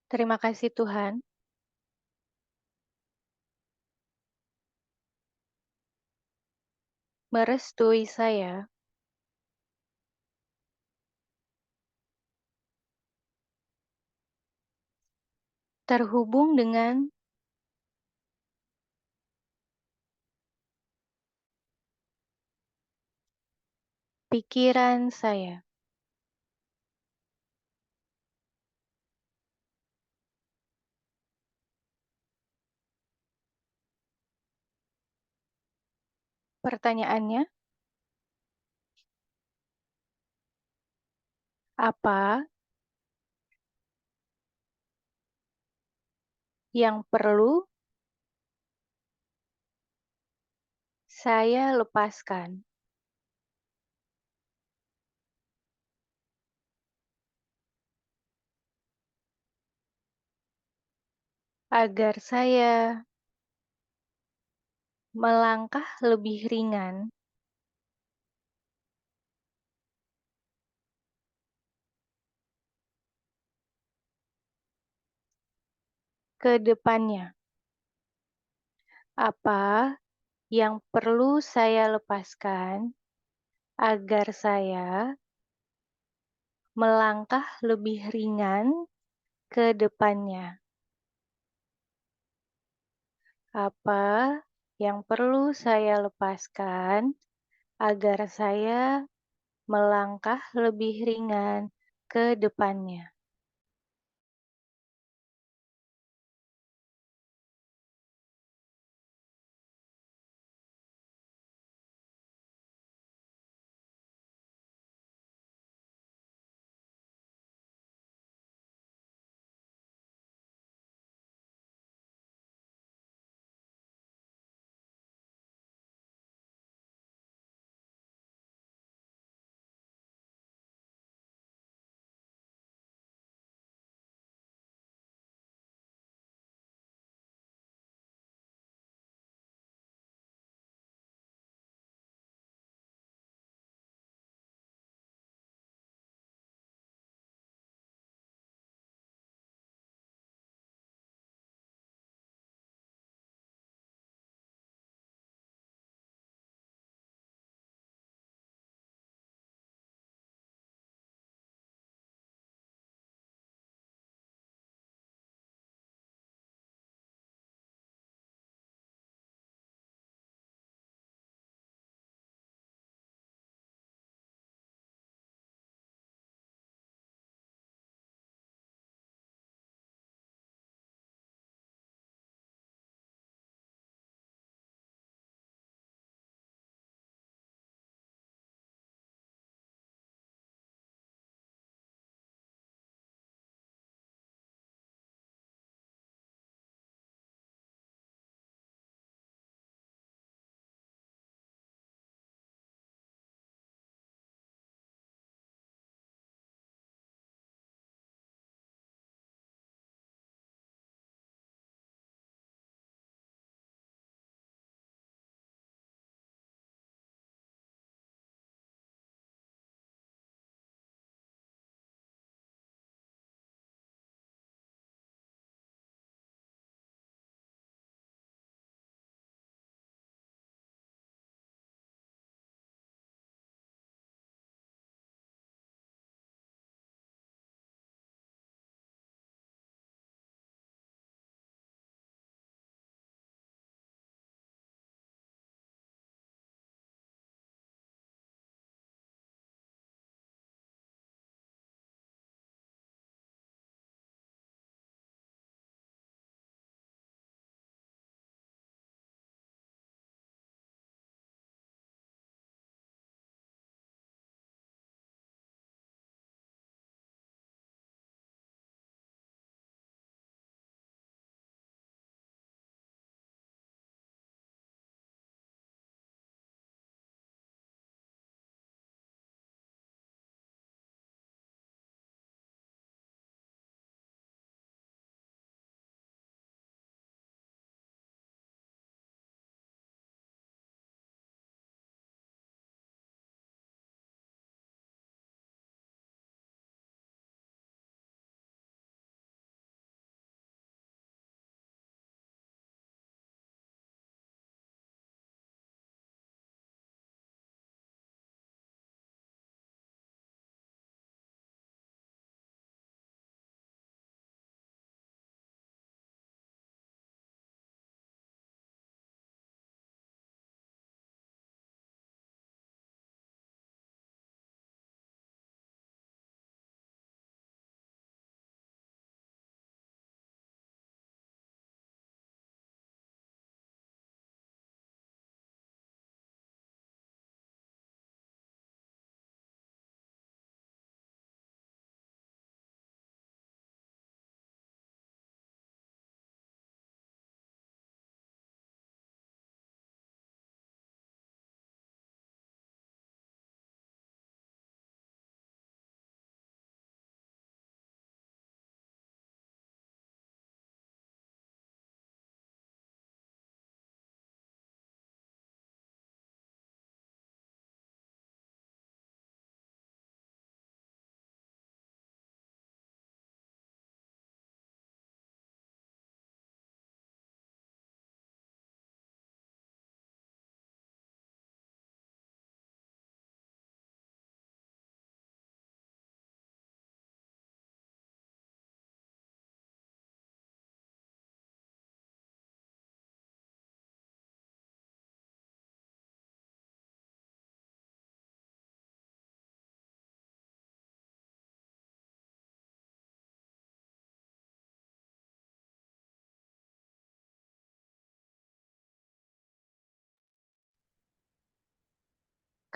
Speaker 1: Terima kasih Tuhan, merestui saya terhubung dengan pikiran saya. Pertanyaannya, apa yang perlu saya lepaskan agar saya melangkah lebih ringan ke depannya? Apa yang perlu saya lepaskan agar saya melangkah lebih ringan ke depannya? Apa yang perlu saya lepaskan agar saya melangkah lebih ringan ke depannya?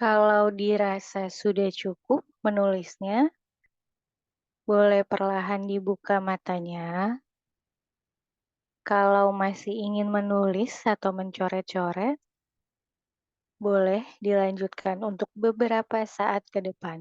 Speaker 1: Kalau dirasa sudah cukup menulisnya, boleh perlahan dibuka matanya. Kalau masih ingin menulis atau mencoret-coret, boleh dilanjutkan untuk beberapa saat ke depan.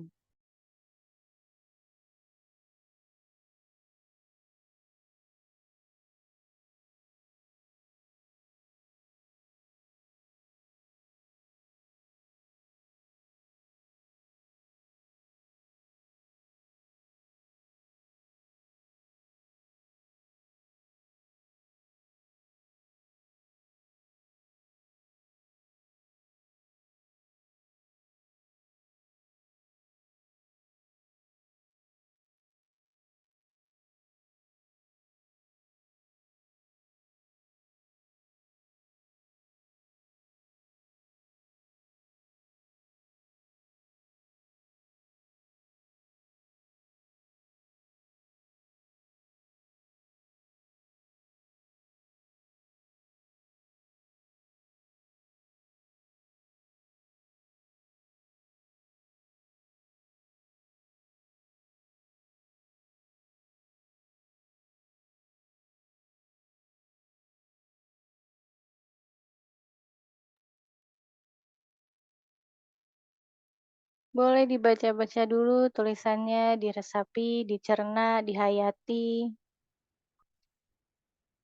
Speaker 1: Boleh dibaca-baca dulu tulisannya, diresapi, dicerna, dihayati.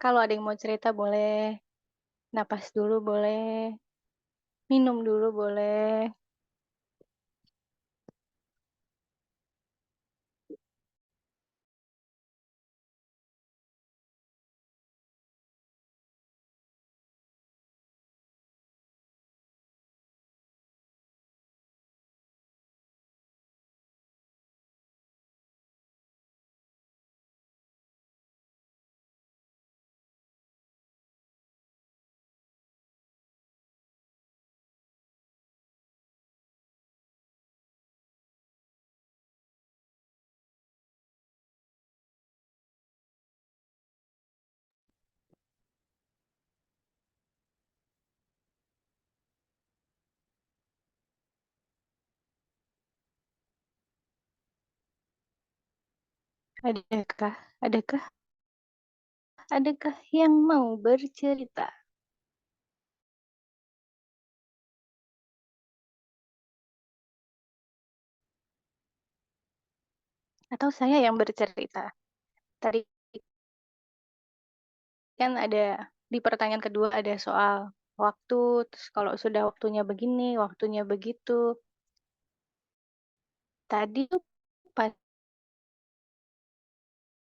Speaker 1: Kalau ada yang mau cerita boleh, napas dulu boleh, minum dulu boleh. Adakah, adakah, adakah yang mau bercerita? Atau saya yang bercerita? Tadi kan ada di pertanyaan kedua ada soal waktu, terus kalau sudah waktunya begini, waktunya begitu. Tadi tuh pas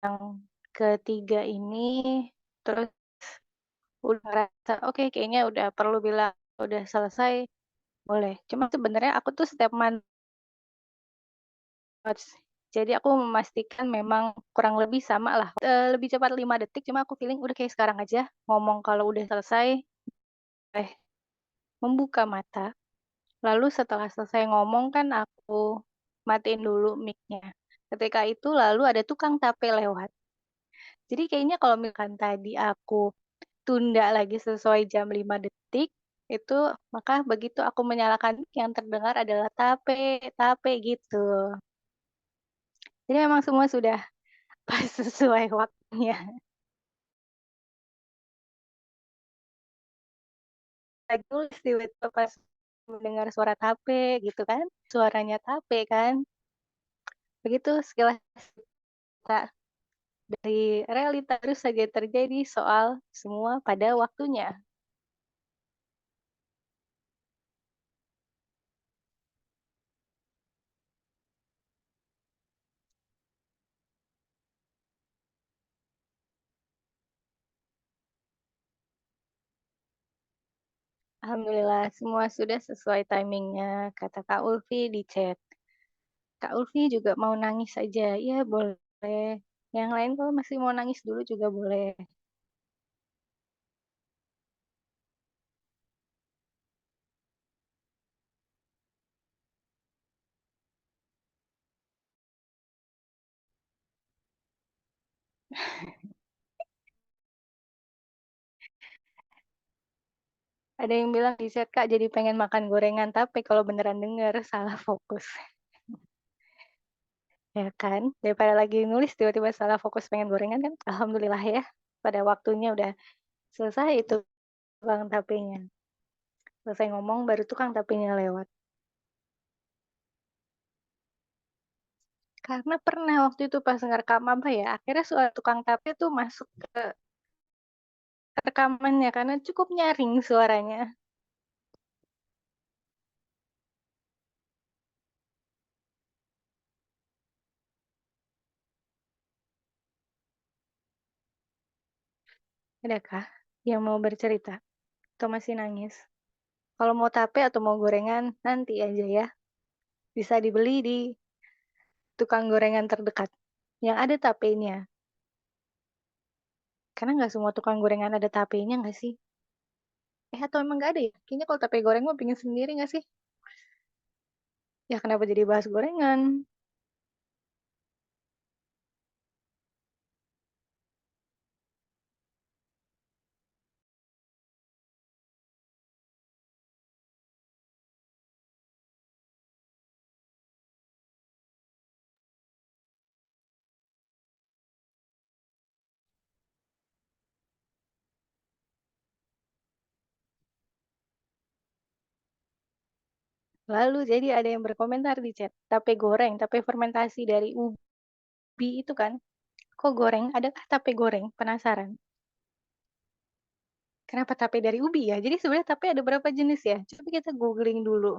Speaker 1: yang ketiga ini, terus udah ngerasa, oke kayaknya udah perlu bilang, udah selesai, boleh. Cuma sebenarnya aku tuh step jadi aku memastikan memang kurang lebih sama lah, lebih cepat 5 detik, cuma aku feeling udah kayak sekarang aja ngomong kalau udah selesai, eh, membuka mata. Lalu setelah selesai ngomong kan aku matiin dulu mic-nya. Ketika itu lalu ada tukang tape lewat. Jadi kayaknya kalau misalkan tadi aku tunda lagi sesuai jam 5 detik, itu maka begitu aku menyalakan mic yang terdengar adalah tape tape gitu. Jadi memang semua sudah pas sesuai waktunya. Lagi nulis tiba-tiba pas mendengar suara tape gitu kan, suaranya tape kan. Begitu sekilas cerita dari realita terus saja terjadi soal semua pada waktunya. Alhamdulillah semua sudah sesuai timing-nya, kata Kak Ulfi di chat. Kak Ulfi juga mau nangis aja, iya boleh. Yang lain kalau masih mau nangis dulu juga boleh. Ada yang bilang di chat, "Kak, jadi pengen makan gorengan," tapi kalau beneran denger salah fokus. Ya kan? Daripada lagi nulis tiba-tiba salah fokus pengen gorengan kan, alhamdulillah ya, pada waktunya udah selesai itu tukang tapenya. Selesai ngomong baru tukang tapenya lewat. Karena pernah waktu itu pas ngerekam apa ya, akhirnya suara tukang tape tuh masuk ke rekamannya karena cukup nyaring suaranya. Adakah yang mau bercerita? Atau masih nangis? Kalau mau tape atau mau gorengan, nanti aja ya. Bisa dibeli di tukang gorengan terdekat yang ada tapenya. Karena nggak semua tukang gorengan ada tapenya nggak sih? Atau emang nggak ada ya? Kayaknya kalau tape goreng mah pingin sendiri nggak sih? Ya kenapa jadi bahas gorengan? Lalu jadi ada yang berkomentar di chat, tape goreng, tape fermentasi dari ubi itu kan? Kok goreng? Adakah tape goreng? Penasaran. Kenapa tape dari ubi ya? Jadi sebenarnya tape ada berapa jenis ya? Coba kita googling dulu.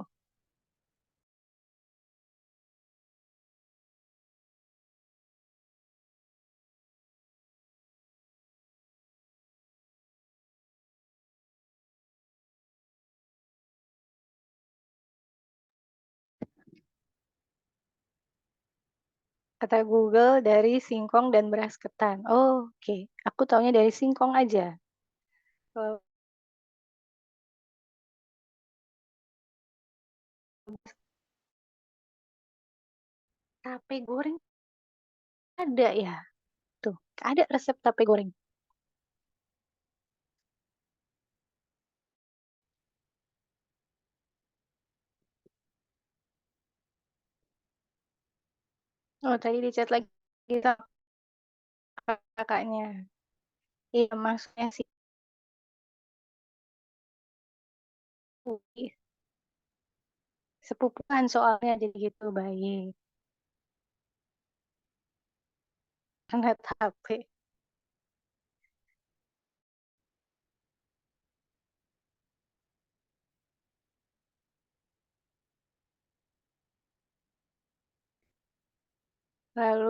Speaker 1: Kata Google dari singkong dan beras ketan. Oh, oke. Aku taunya dari singkong aja. Kalau tape goreng ada ya? Tuh, ada resep tape goreng. Oh, tadi di chat lagi sama kakaknya. Iya, maksudnya sih sepupuan soalnya jadi gitu baik. Karena tape. Lalu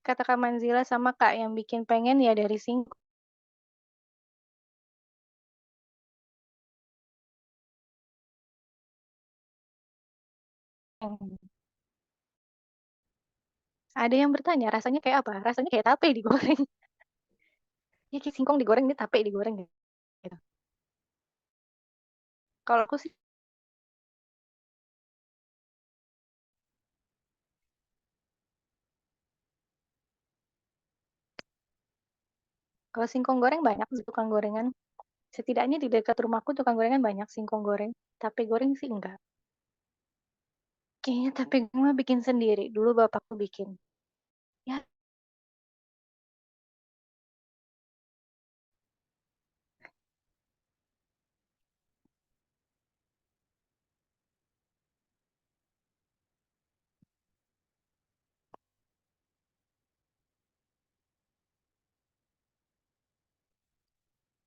Speaker 1: kata Kak Manzila sama Kak yang bikin pengen ya dari singkong. Ada yang bertanya rasanya kayak apa? Rasanya kayak tape digoreng. Ya kayak singkong digoreng, ini tape digoreng gitu. Kalau aku sih, kalau singkong goreng banyak sih tukang gorengan. Setidaknya di dekat rumahku tukang gorengan banyak singkong goreng. Tape goreng sih enggak. Kayaknya tape goreng mah bikin sendiri. Dulu bapakku bikin. Ya,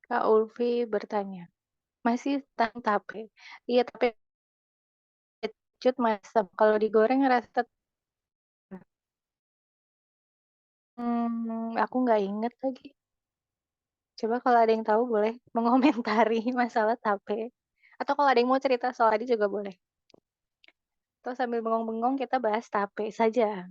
Speaker 1: Kak Ulfi bertanya. Masih tentang tape. Iya, tape cut masam. Kalau digoreng rasa aku nggak inget lagi. Coba kalau ada yang tahu boleh mengomentari masalah tape. Atau kalau ada yang mau cerita soal tadi juga boleh. Atau sambil bengong-bengong kita bahas tape saja.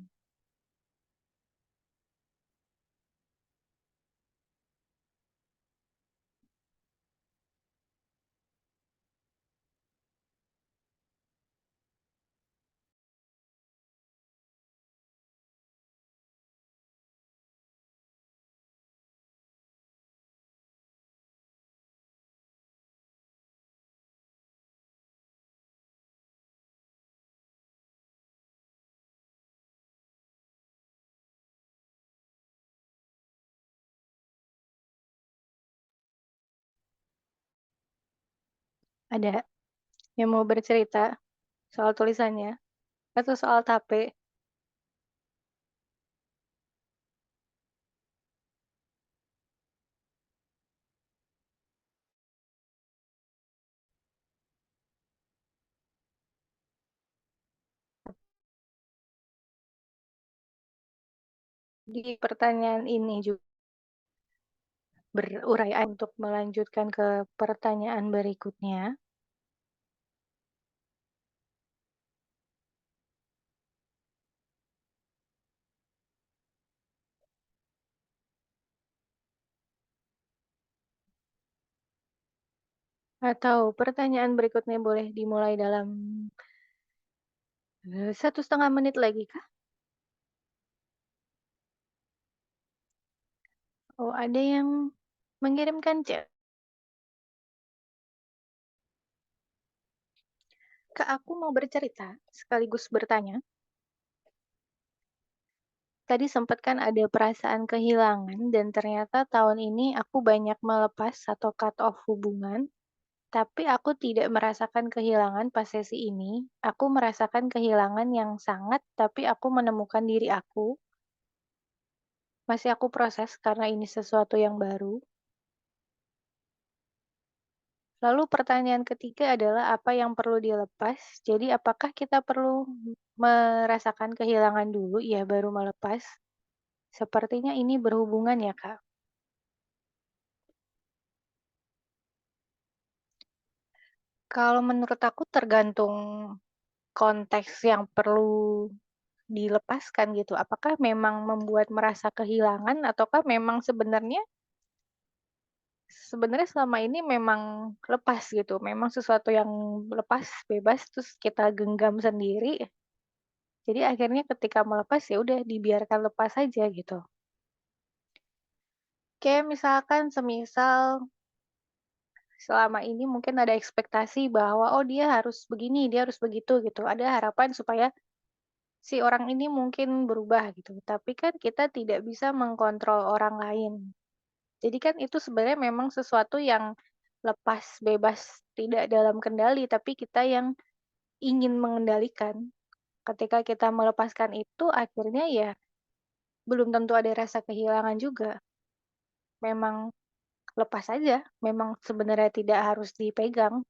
Speaker 1: Ada yang mau bercerita soal tulisannya atau soal tape? Di pertanyaan ini juga beruraian untuk melanjutkan ke pertanyaan berikutnya. Atau pertanyaan berikutnya boleh dimulai dalam 1,5 menit lagi kah? Oh, ada yang mengirimkan chat. Kak, aku mau bercerita sekaligus bertanya. Tadi sempat kan ada perasaan kehilangan dan ternyata tahun ini aku banyak melepas atau cut off hubungan, tapi aku tidak merasakan kehilangan pas sesi ini. Aku merasakan kehilangan yang sangat, tapi aku menemukan diri aku. Masih aku proses karena ini sesuatu yang baru. Lalu pertanyaan ketiga adalah apa yang perlu dilepas? Jadi apakah kita perlu merasakan kehilangan dulu ya baru melepas? Sepertinya ini berhubungan ya, Kak. Kalau menurut aku tergantung konteks yang perlu dilepaskan gitu. Apakah memang membuat merasa kehilangan ataukah memang sebenarnya selama ini memang lepas gitu, memang sesuatu yang lepas, bebas, terus kita genggam sendiri, jadi akhirnya ketika melepas ya udah dibiarkan lepas saja gitu. Kayak misalkan semisal selama ini mungkin ada ekspektasi bahwa, oh dia harus begini, dia harus begitu gitu, ada harapan supaya si orang ini mungkin berubah gitu, tapi kan kita tidak bisa mengkontrol orang lain. Jadi kan itu sebenarnya memang sesuatu yang lepas, bebas, tidak dalam kendali, tapi kita yang ingin mengendalikan. Ketika kita melepaskan itu akhirnya ya belum tentu ada rasa kehilangan juga. Memang lepas saja, memang sebenarnya tidak harus dipegang,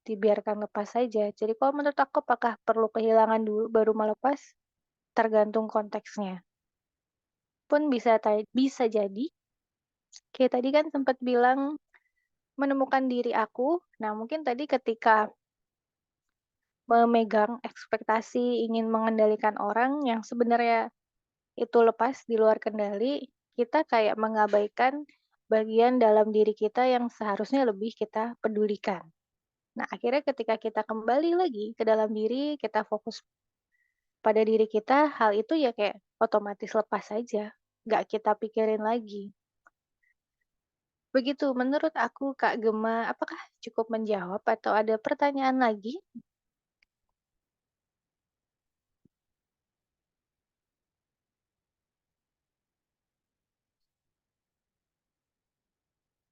Speaker 1: dibiarkan lepas saja. Jadi kalau menurut aku apakah perlu kehilangan dulu baru melepas? Tergantung konteksnya. Pun bisa jadi, kayak tadi kan sempat bilang menemukan diri aku. Nah, mungkin tadi ketika memegang ekspektasi ingin mengendalikan orang yang sebenarnya itu lepas di luar kendali, kita kayak mengabaikan bagian dalam diri kita yang seharusnya lebih kita pedulikan. Nah, akhirnya ketika kita kembali lagi ke dalam diri, kita fokus pada diri kita, hal itu ya kayak otomatis lepas saja, nggak kita pikirin lagi. Begitu menurut aku, Kak Gema, apakah cukup menjawab atau ada pertanyaan lagi?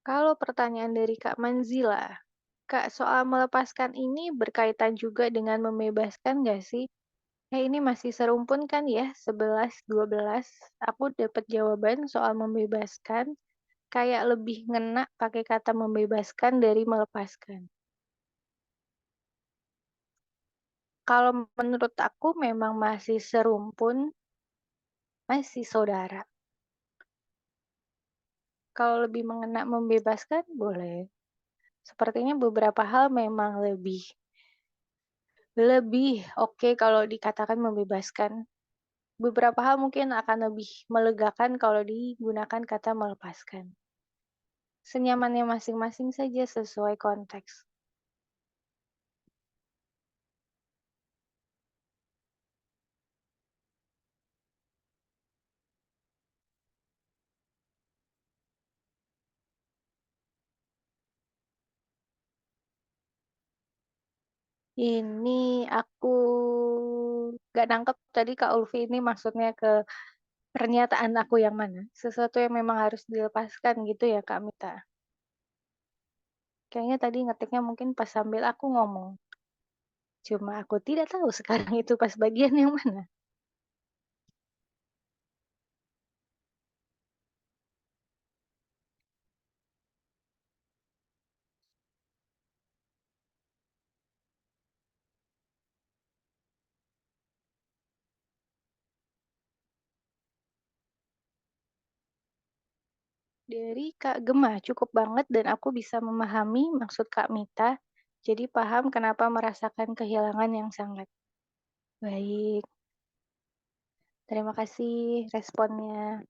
Speaker 1: Kalau pertanyaan dari Kak Manzila, Kak, soal melepaskan ini berkaitan juga dengan membebaskan nggak sih? Ini masih serumpun kan ya, 11, 12. Aku dapat jawaban soal membebaskan, kayak lebih ngena pakai kata membebaskan dari melepaskan. Kalau menurut aku memang masih serumpun, masih saudara. Kalau lebih mengena membebaskan, boleh. Sepertinya beberapa hal memang lebih lebih oke kalau dikatakan membebaskan. Beberapa hal mungkin akan lebih melegakan kalau digunakan kata melepaskan. Senyamannya masing-masing saja sesuai konteks. Ini aku nggak nangkep tadi Kak Ulfi ini maksudnya ke pernyataan aku yang mana? Sesuatu yang memang harus dilepaskan gitu ya Kak Mita? Kayaknya tadi ngetiknya mungkin pas sambil aku ngomong. Cuma aku tidak tahu sekarang itu pas bagian yang mana. Dari Kak Gemma, cukup banget dan aku bisa memahami maksud Kak Mita. Jadi paham kenapa merasakan kehilangan yang sangat. Baik, terima kasih responnya.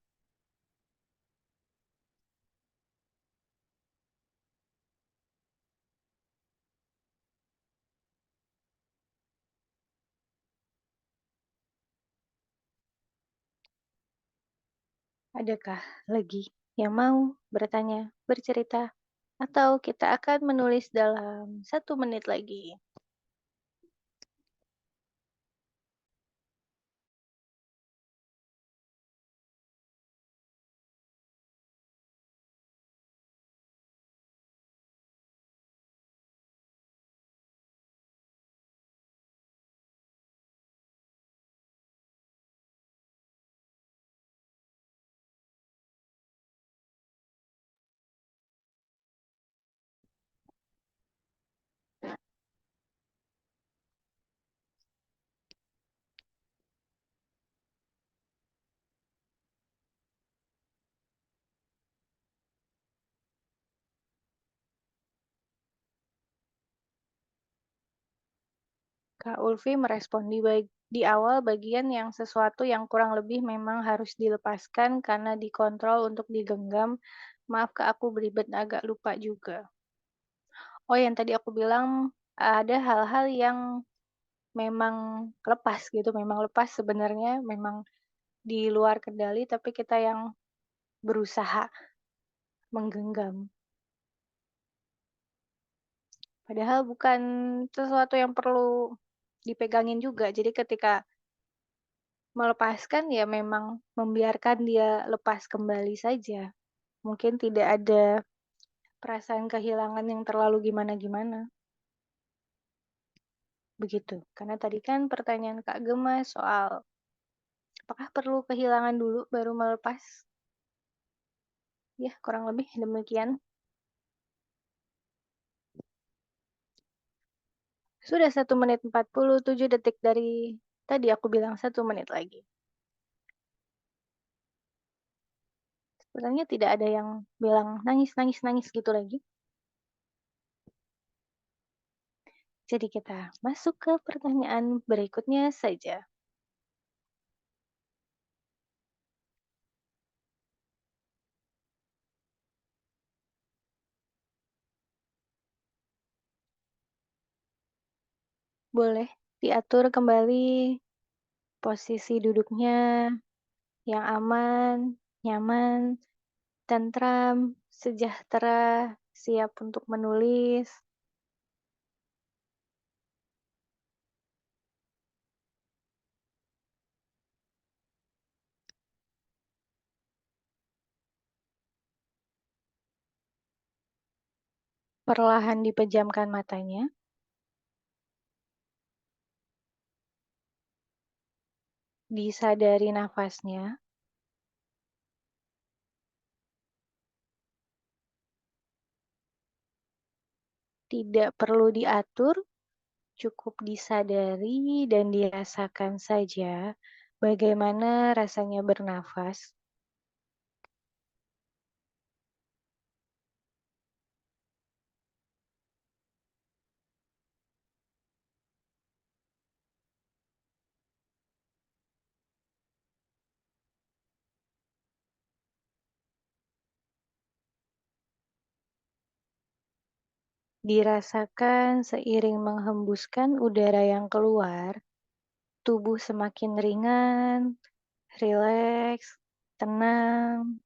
Speaker 1: Adakah lagi yang mau bertanya, bercerita, atau kita akan menulis dalam 1 menit lagi? Kak Ulfi merespon di awal bagian yang sesuatu yang kurang lebih memang harus dilepaskan karena dikontrol untuk digenggam. Maaf Kak, aku belibet agak lupa juga. Oh, yang tadi aku bilang ada hal-hal yang memang lepas gitu, memang lepas sebenarnya, memang di luar kendali, tapi kita yang berusaha menggenggam. Padahal bukan sesuatu yang perlu dipegangin juga. Jadi ketika melepaskan ya memang membiarkan dia lepas kembali saja. Mungkin tidak ada perasaan kehilangan yang terlalu gimana-gimana. Begitu. Karena tadi kan pertanyaan Kak Gema soal apakah perlu kehilangan dulu baru melepas? Ya, kurang lebih demikian. Sudah 1 menit 47 detik dari tadi aku bilang 1 menit lagi. Sebenarnya tidak ada yang bilang nangis, nangis, nangis gitu lagi. Jadi kita masuk ke pertanyaan berikutnya saja. Boleh diatur kembali posisi duduknya yang aman, nyaman, tentram, sejahtera, siap untuk menulis. Perlahan dipejamkan matanya. Disadari nafasnya. Tidak perlu diatur, cukup disadari dan dirasakan saja bagaimana rasanya bernafas. Dirasakan seiring menghembuskan udara yang keluar, tubuh semakin ringan, rileks, tenang.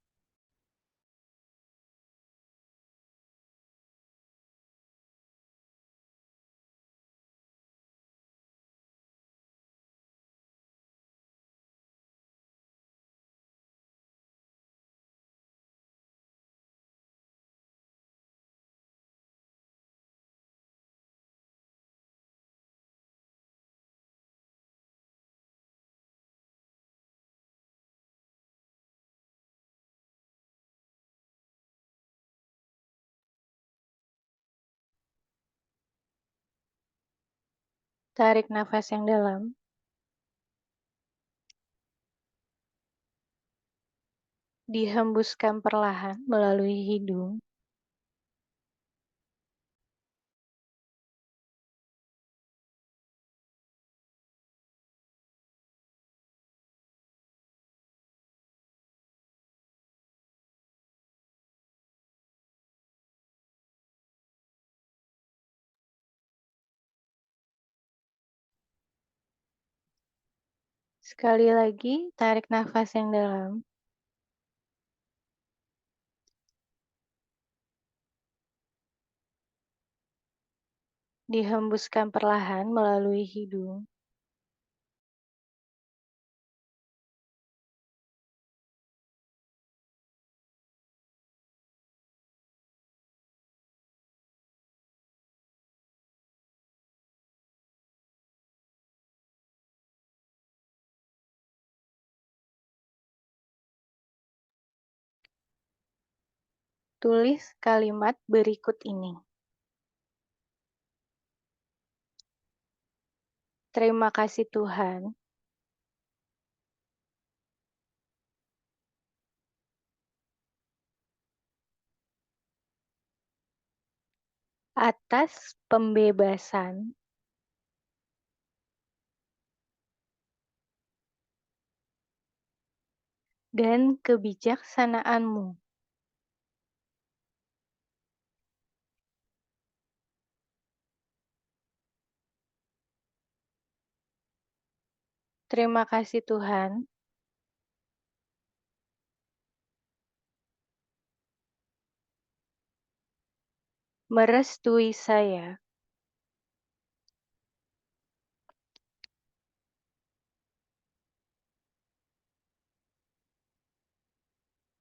Speaker 1: Tarik nafas yang dalam. Dihembuskan perlahan melalui hidung. Sekali lagi, tarik nafas yang dalam. Dihembuskan perlahan melalui hidung. Tulis kalimat berikut ini. Terima kasih Tuhan atas pembebasan dan kebijaksanaan-Mu. Terima kasih Tuhan merestui saya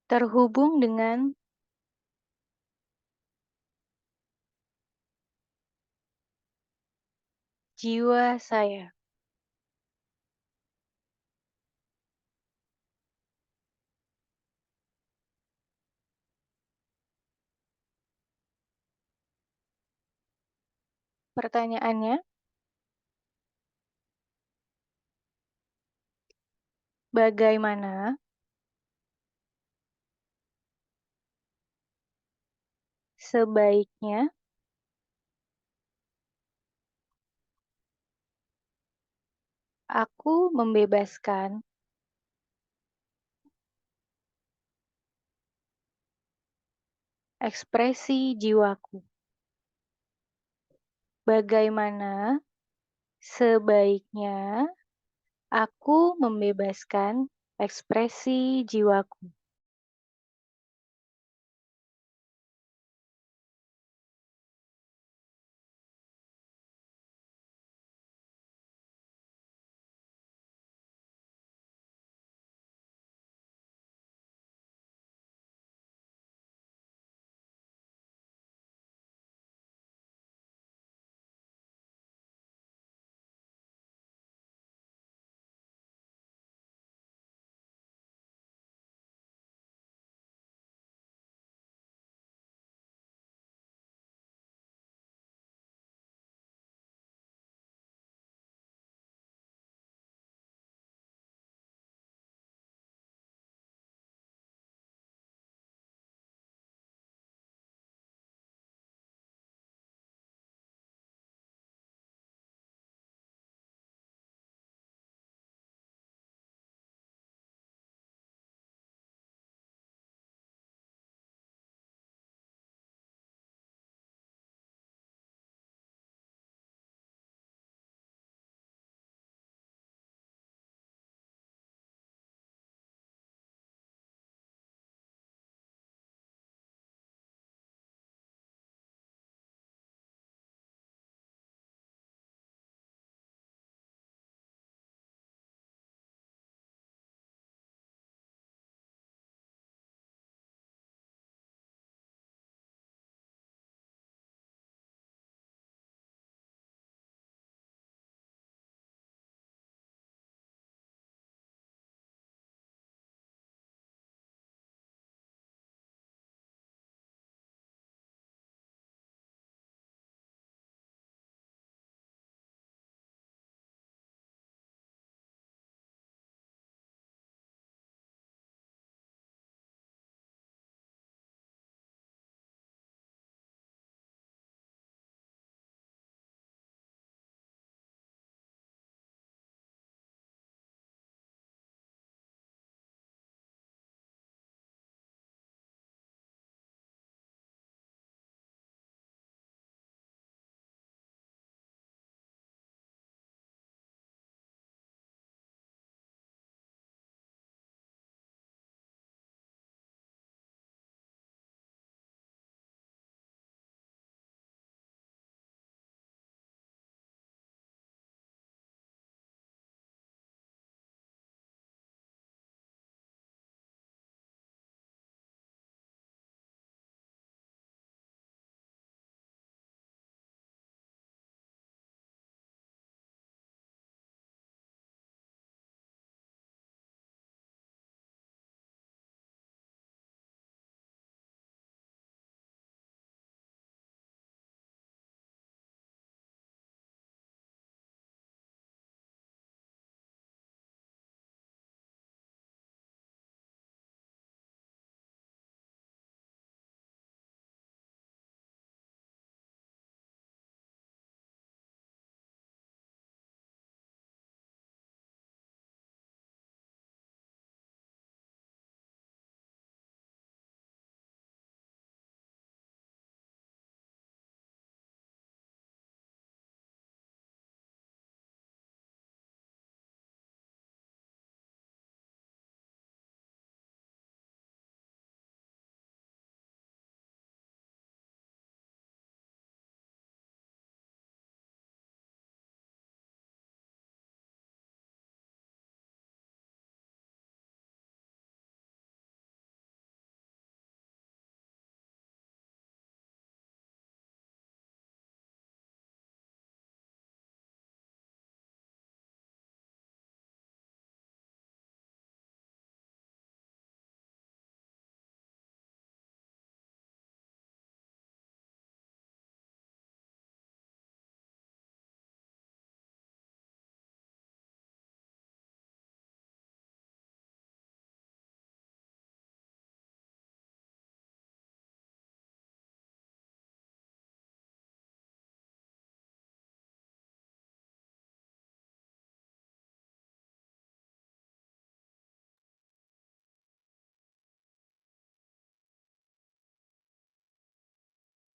Speaker 1: terhubung dengan jiwa saya. Pertanyaannya, bagaimana sebaiknya aku membebaskan ekspresi jiwaku? Bagaimana sebaiknya aku membebaskan ekspresi jiwaku?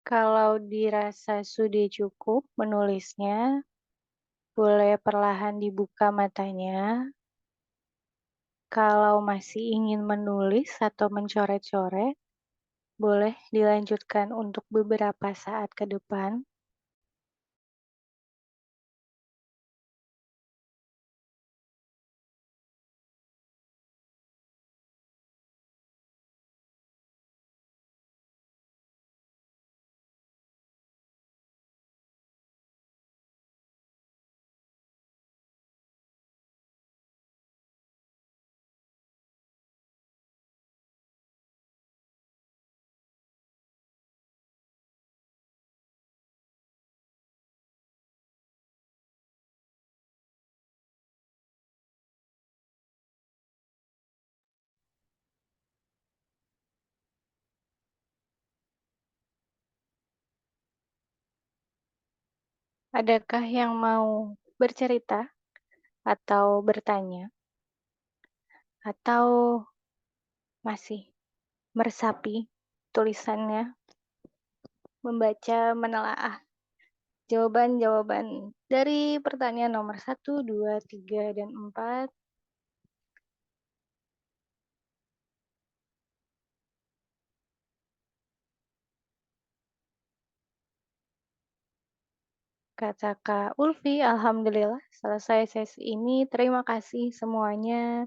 Speaker 1: Kalau dirasa sudah cukup menulisnya, boleh perlahan dibuka matanya. Kalau masih ingin menulis atau mencoret-coret, boleh dilanjutkan untuk beberapa saat ke depan. Adakah yang mau bercerita atau bertanya? Atau masih meresapi tulisannya, membaca, menelaah jawaban-jawaban dari pertanyaan nomor 1, 2, 3, dan 4? Kata Kak Ulfi, alhamdulillah selesai sesi ini. Terima kasih semuanya.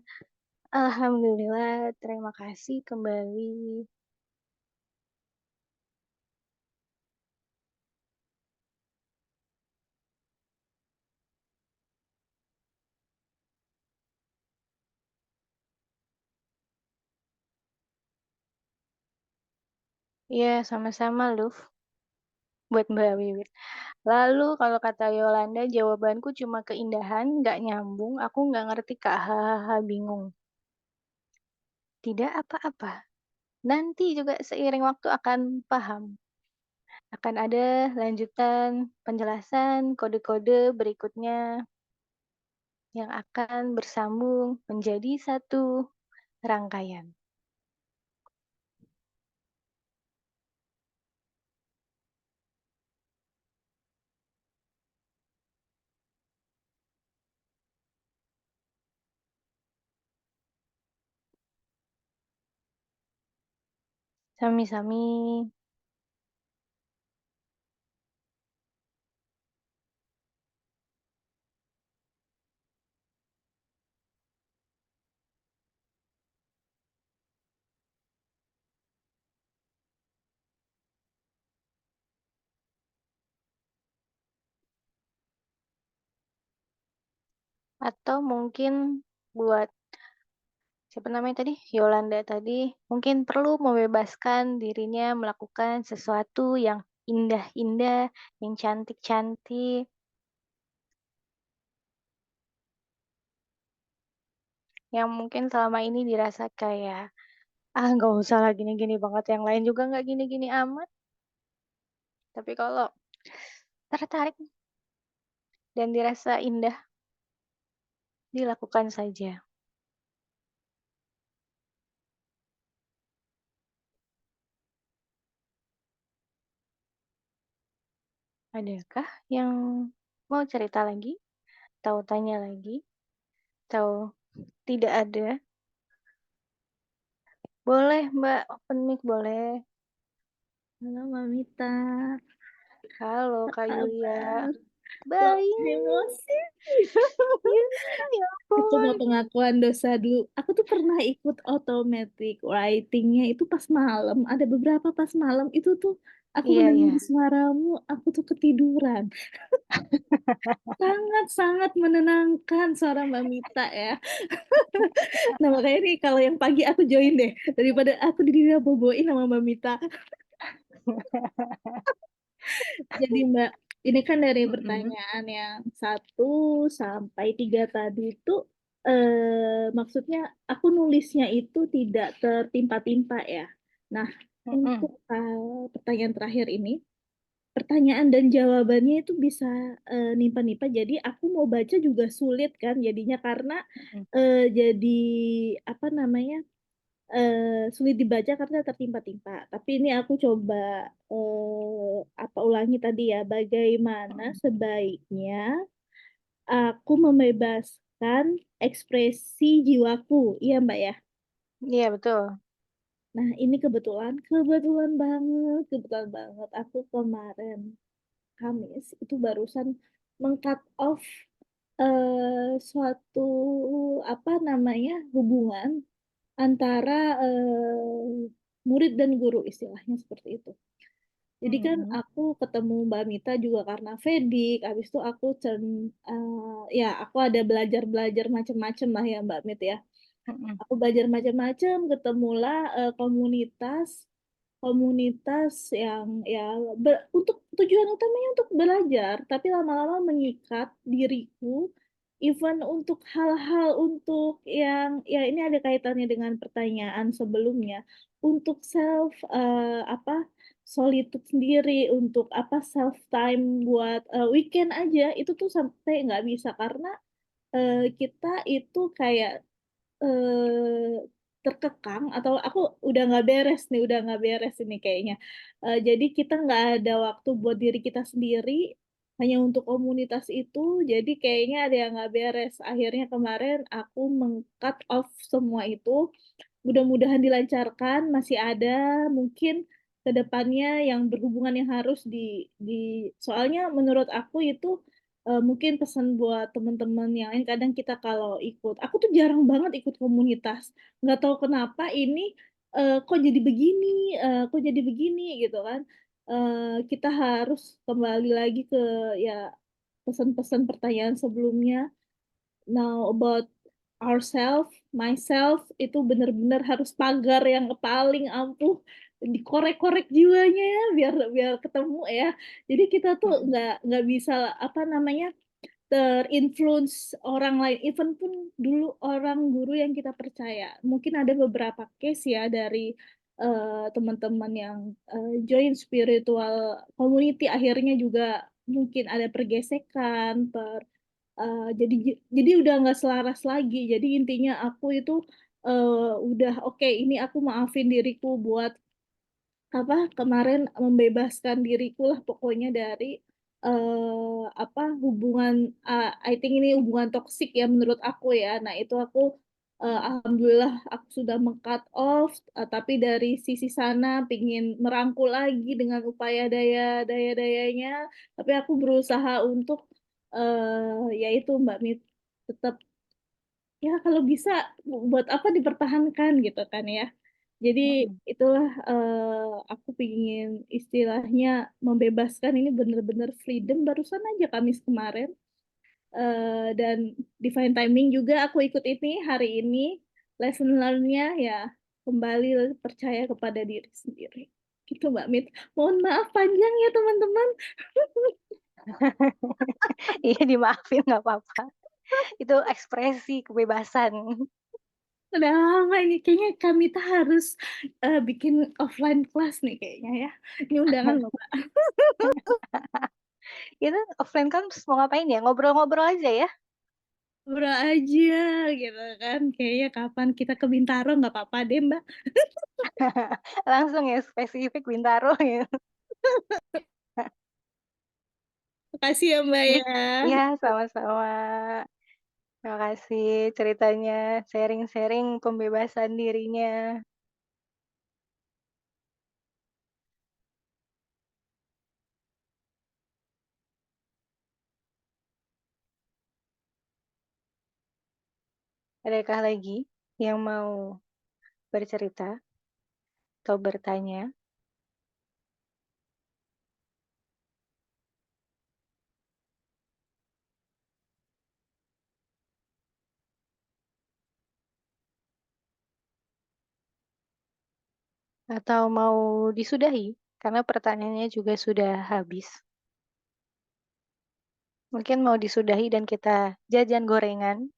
Speaker 1: Alhamdulillah, terima kasih kembali. Iya, sama-sama, Luf. Buat Mbak Wiwit. Lalu kalau kata Yolanda, jawabanku cuma keindahan, nggak nyambung, aku nggak ngerti Kak, hahaha, bingung. Tidak apa-apa, nanti juga seiring waktu akan paham. Akan ada lanjutan penjelasan kode-kode berikutnya yang akan bersambung menjadi satu rangkaian. Sami-sami. Atau mungkin buat siapa namanya tadi? Yolanda tadi, mungkin perlu membebaskan dirinya melakukan sesuatu yang indah-indah, yang cantik-cantik, yang mungkin selama ini dirasa kayak, nggak usah lah gini-gini banget, yang lain juga nggak gini-gini amat. Tapi kalau tertarik dan dirasa indah, dilakukan saja. Adakah yang mau cerita lagi? Atau tanya lagi? Atau tidak ada? Boleh Mbak, open mic boleh.
Speaker 5: Halo Mamita,
Speaker 1: Halo Kak Yulia.
Speaker 5: kabar?
Speaker 1: Baik.
Speaker 5: Emosi.
Speaker 1: Ya
Speaker 5: Aku mau
Speaker 1: ampun.
Speaker 5: pengakuan dosa dulu. Aku tuh pernah ikut automatic writingnya itu pas malam. Ada beberapa pas malam itu tuh aku
Speaker 1: Iya,
Speaker 5: mendengar
Speaker 1: iya.
Speaker 5: suaramu, aku tuh ketiduran. Sangat-sangat menenangkan suara Mbak Mita ya. Nah makanya nih kalau yang pagi aku join deh. Daripada aku diri boboin sama Mbak Mita. Jadi Mbak, ini kan dari
Speaker 1: Mm-mm.
Speaker 5: pertanyaan yang 1 sampai 3 tadi itu maksudnya aku nulisnya itu tidak tertimpa-timpa ya. Nah,
Speaker 1: Mm-mm.
Speaker 5: untuk pertanyaan terakhir ini, pertanyaan dan jawabannya itu bisa nimpa-nimpa. Jadi aku mau baca juga sulit kan jadinya karena
Speaker 1: Mm-mm.
Speaker 5: jadi apa namanya? sulit dibaca karena tertimpa-timpa. Tapi ini aku coba ulangi tadi ya, bagaimana sebaiknya aku membebaskan ekspresi jiwaku. Iya, Mbak ya.
Speaker 1: Iya, betul.
Speaker 5: Nah, ini kebetulan banget. Aku kemarin Kamis itu barusan meng-cut off suatu hubungan antara murid dan guru, istilahnya seperti itu. Jadi kan aku ketemu Mbak Mita juga karena Vedik, habis itu aku ya aku ada belajar macam-macam lah ya Mbak Mit ya. Aku belajar macam-macam, ketemulah komunitas yang ya untuk tujuan utamanya untuk belajar, tapi lama-lama mengikat diriku, even untuk hal-hal untuk yang ya ini ada kaitannya dengan pertanyaan sebelumnya, untuk solitude sendiri, untuk self time buat weekend aja itu tuh sampai nggak bisa karena kita itu kayak eh, terkekang atau aku udah nggak beres ini kayaknya. Jadi kita nggak ada waktu buat diri kita sendiri, hanya untuk komunitas itu. Jadi kayaknya ada yang nggak beres. Akhirnya kemarin aku meng-cut off semua itu. Mudah-mudahan dilancarkan. Masih ada mungkin ke depannya yang berhubungan yang harus di soalnya menurut aku itu mungkin pesan buat teman-teman yang lain kadang kita kalau ikut aku tuh jarang banget ikut komunitas nggak tahu kenapa ini kok jadi begini gitu kan. Kita harus kembali lagi ke ya pesan-pesan pertanyaan sebelumnya. Now about ourselves, myself itu benar-benar harus pagar yang paling ampuh dikorek-korek jiwanya ya biar biar ketemu ya. Jadi kita tuh nggak bisa terinfluence orang lain, even pun dulu orang guru yang kita percaya. Mungkin ada beberapa case ya dari teman-teman yang join spiritual community akhirnya juga mungkin ada pergesekan, jadi udah nggak selaras lagi. Jadi intinya aku itu udah oke, ini aku maafin diriku buat kemarin membebaskan diriku lah pokoknya dari hubungan I think ini hubungan toksik ya menurut aku ya. Nah, itu aku alhamdulillah aku sudah meng-cut off, tapi dari sisi sana pingin merangkul lagi dengan upaya dayanya, tapi aku berusaha untuk yaitu Mbak Mit tetap ya kalau bisa buat apa dipertahankan gitu kan ya. Jadi itulah aku pingin istilahnya membebaskan ini benar-benar freedom barusan aja Kamis kemarin. Dan Divine Timing juga aku ikut ini hari ini. Lesson learn-nya ya kembali percaya kepada diri sendiri. Gitu Mbak Mit. Mohon maaf panjang ya teman-teman.
Speaker 1: Iya, dimaafin nggak apa-apa. Itu ekspresi kebebasan.
Speaker 5: Udah lama ini kayaknya kami tuh harus bikin offline class nih kayaknya ya. Ini undangan loh Mbak.
Speaker 1: Itu offline kan mau ngapain ya? Ngobrol-ngobrol aja ya?
Speaker 5: Ngobrol aja gitu kan. Kayaknya kapan kita ke Bintaro nggak apa-apa deh Mbak.
Speaker 1: Langsung ya spesifik Bintaro ya.
Speaker 5: Makasih ya Mbak ya.
Speaker 1: Iya, sama-sama. Terima kasih ceritanya, sharing-sharing pembebasan dirinya. Adakah lagi yang mau bercerita atau bertanya? Atau mau disudahi? Karena pertanyaannya juga sudah habis. Mungkin mau disudahi dan kita jajan gorengan.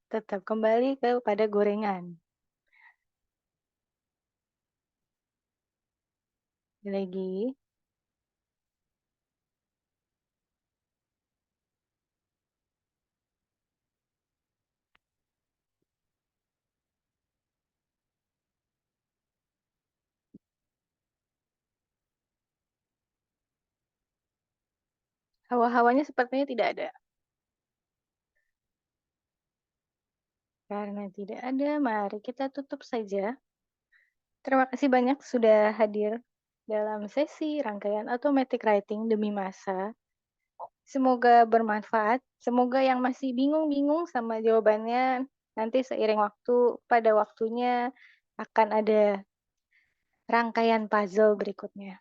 Speaker 1: Tetap kembali kepada gorengan. Lagi. Hawa-hawanya sepertinya tidak ada. Karena tidak ada, mari kita tutup saja. Terima kasih banyak sudah hadir dalam sesi rangkaian Automatic Writing demi masa. Semoga bermanfaat. Semoga yang masih bingung-bingung sama jawabannya, nanti seiring waktu, pada waktunya akan ada rangkaian puzzle berikutnya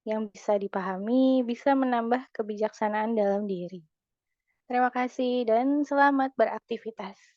Speaker 1: yang bisa dipahami, bisa menambah kebijaksanaan dalam diri. Terima kasih dan selamat beraktivitas.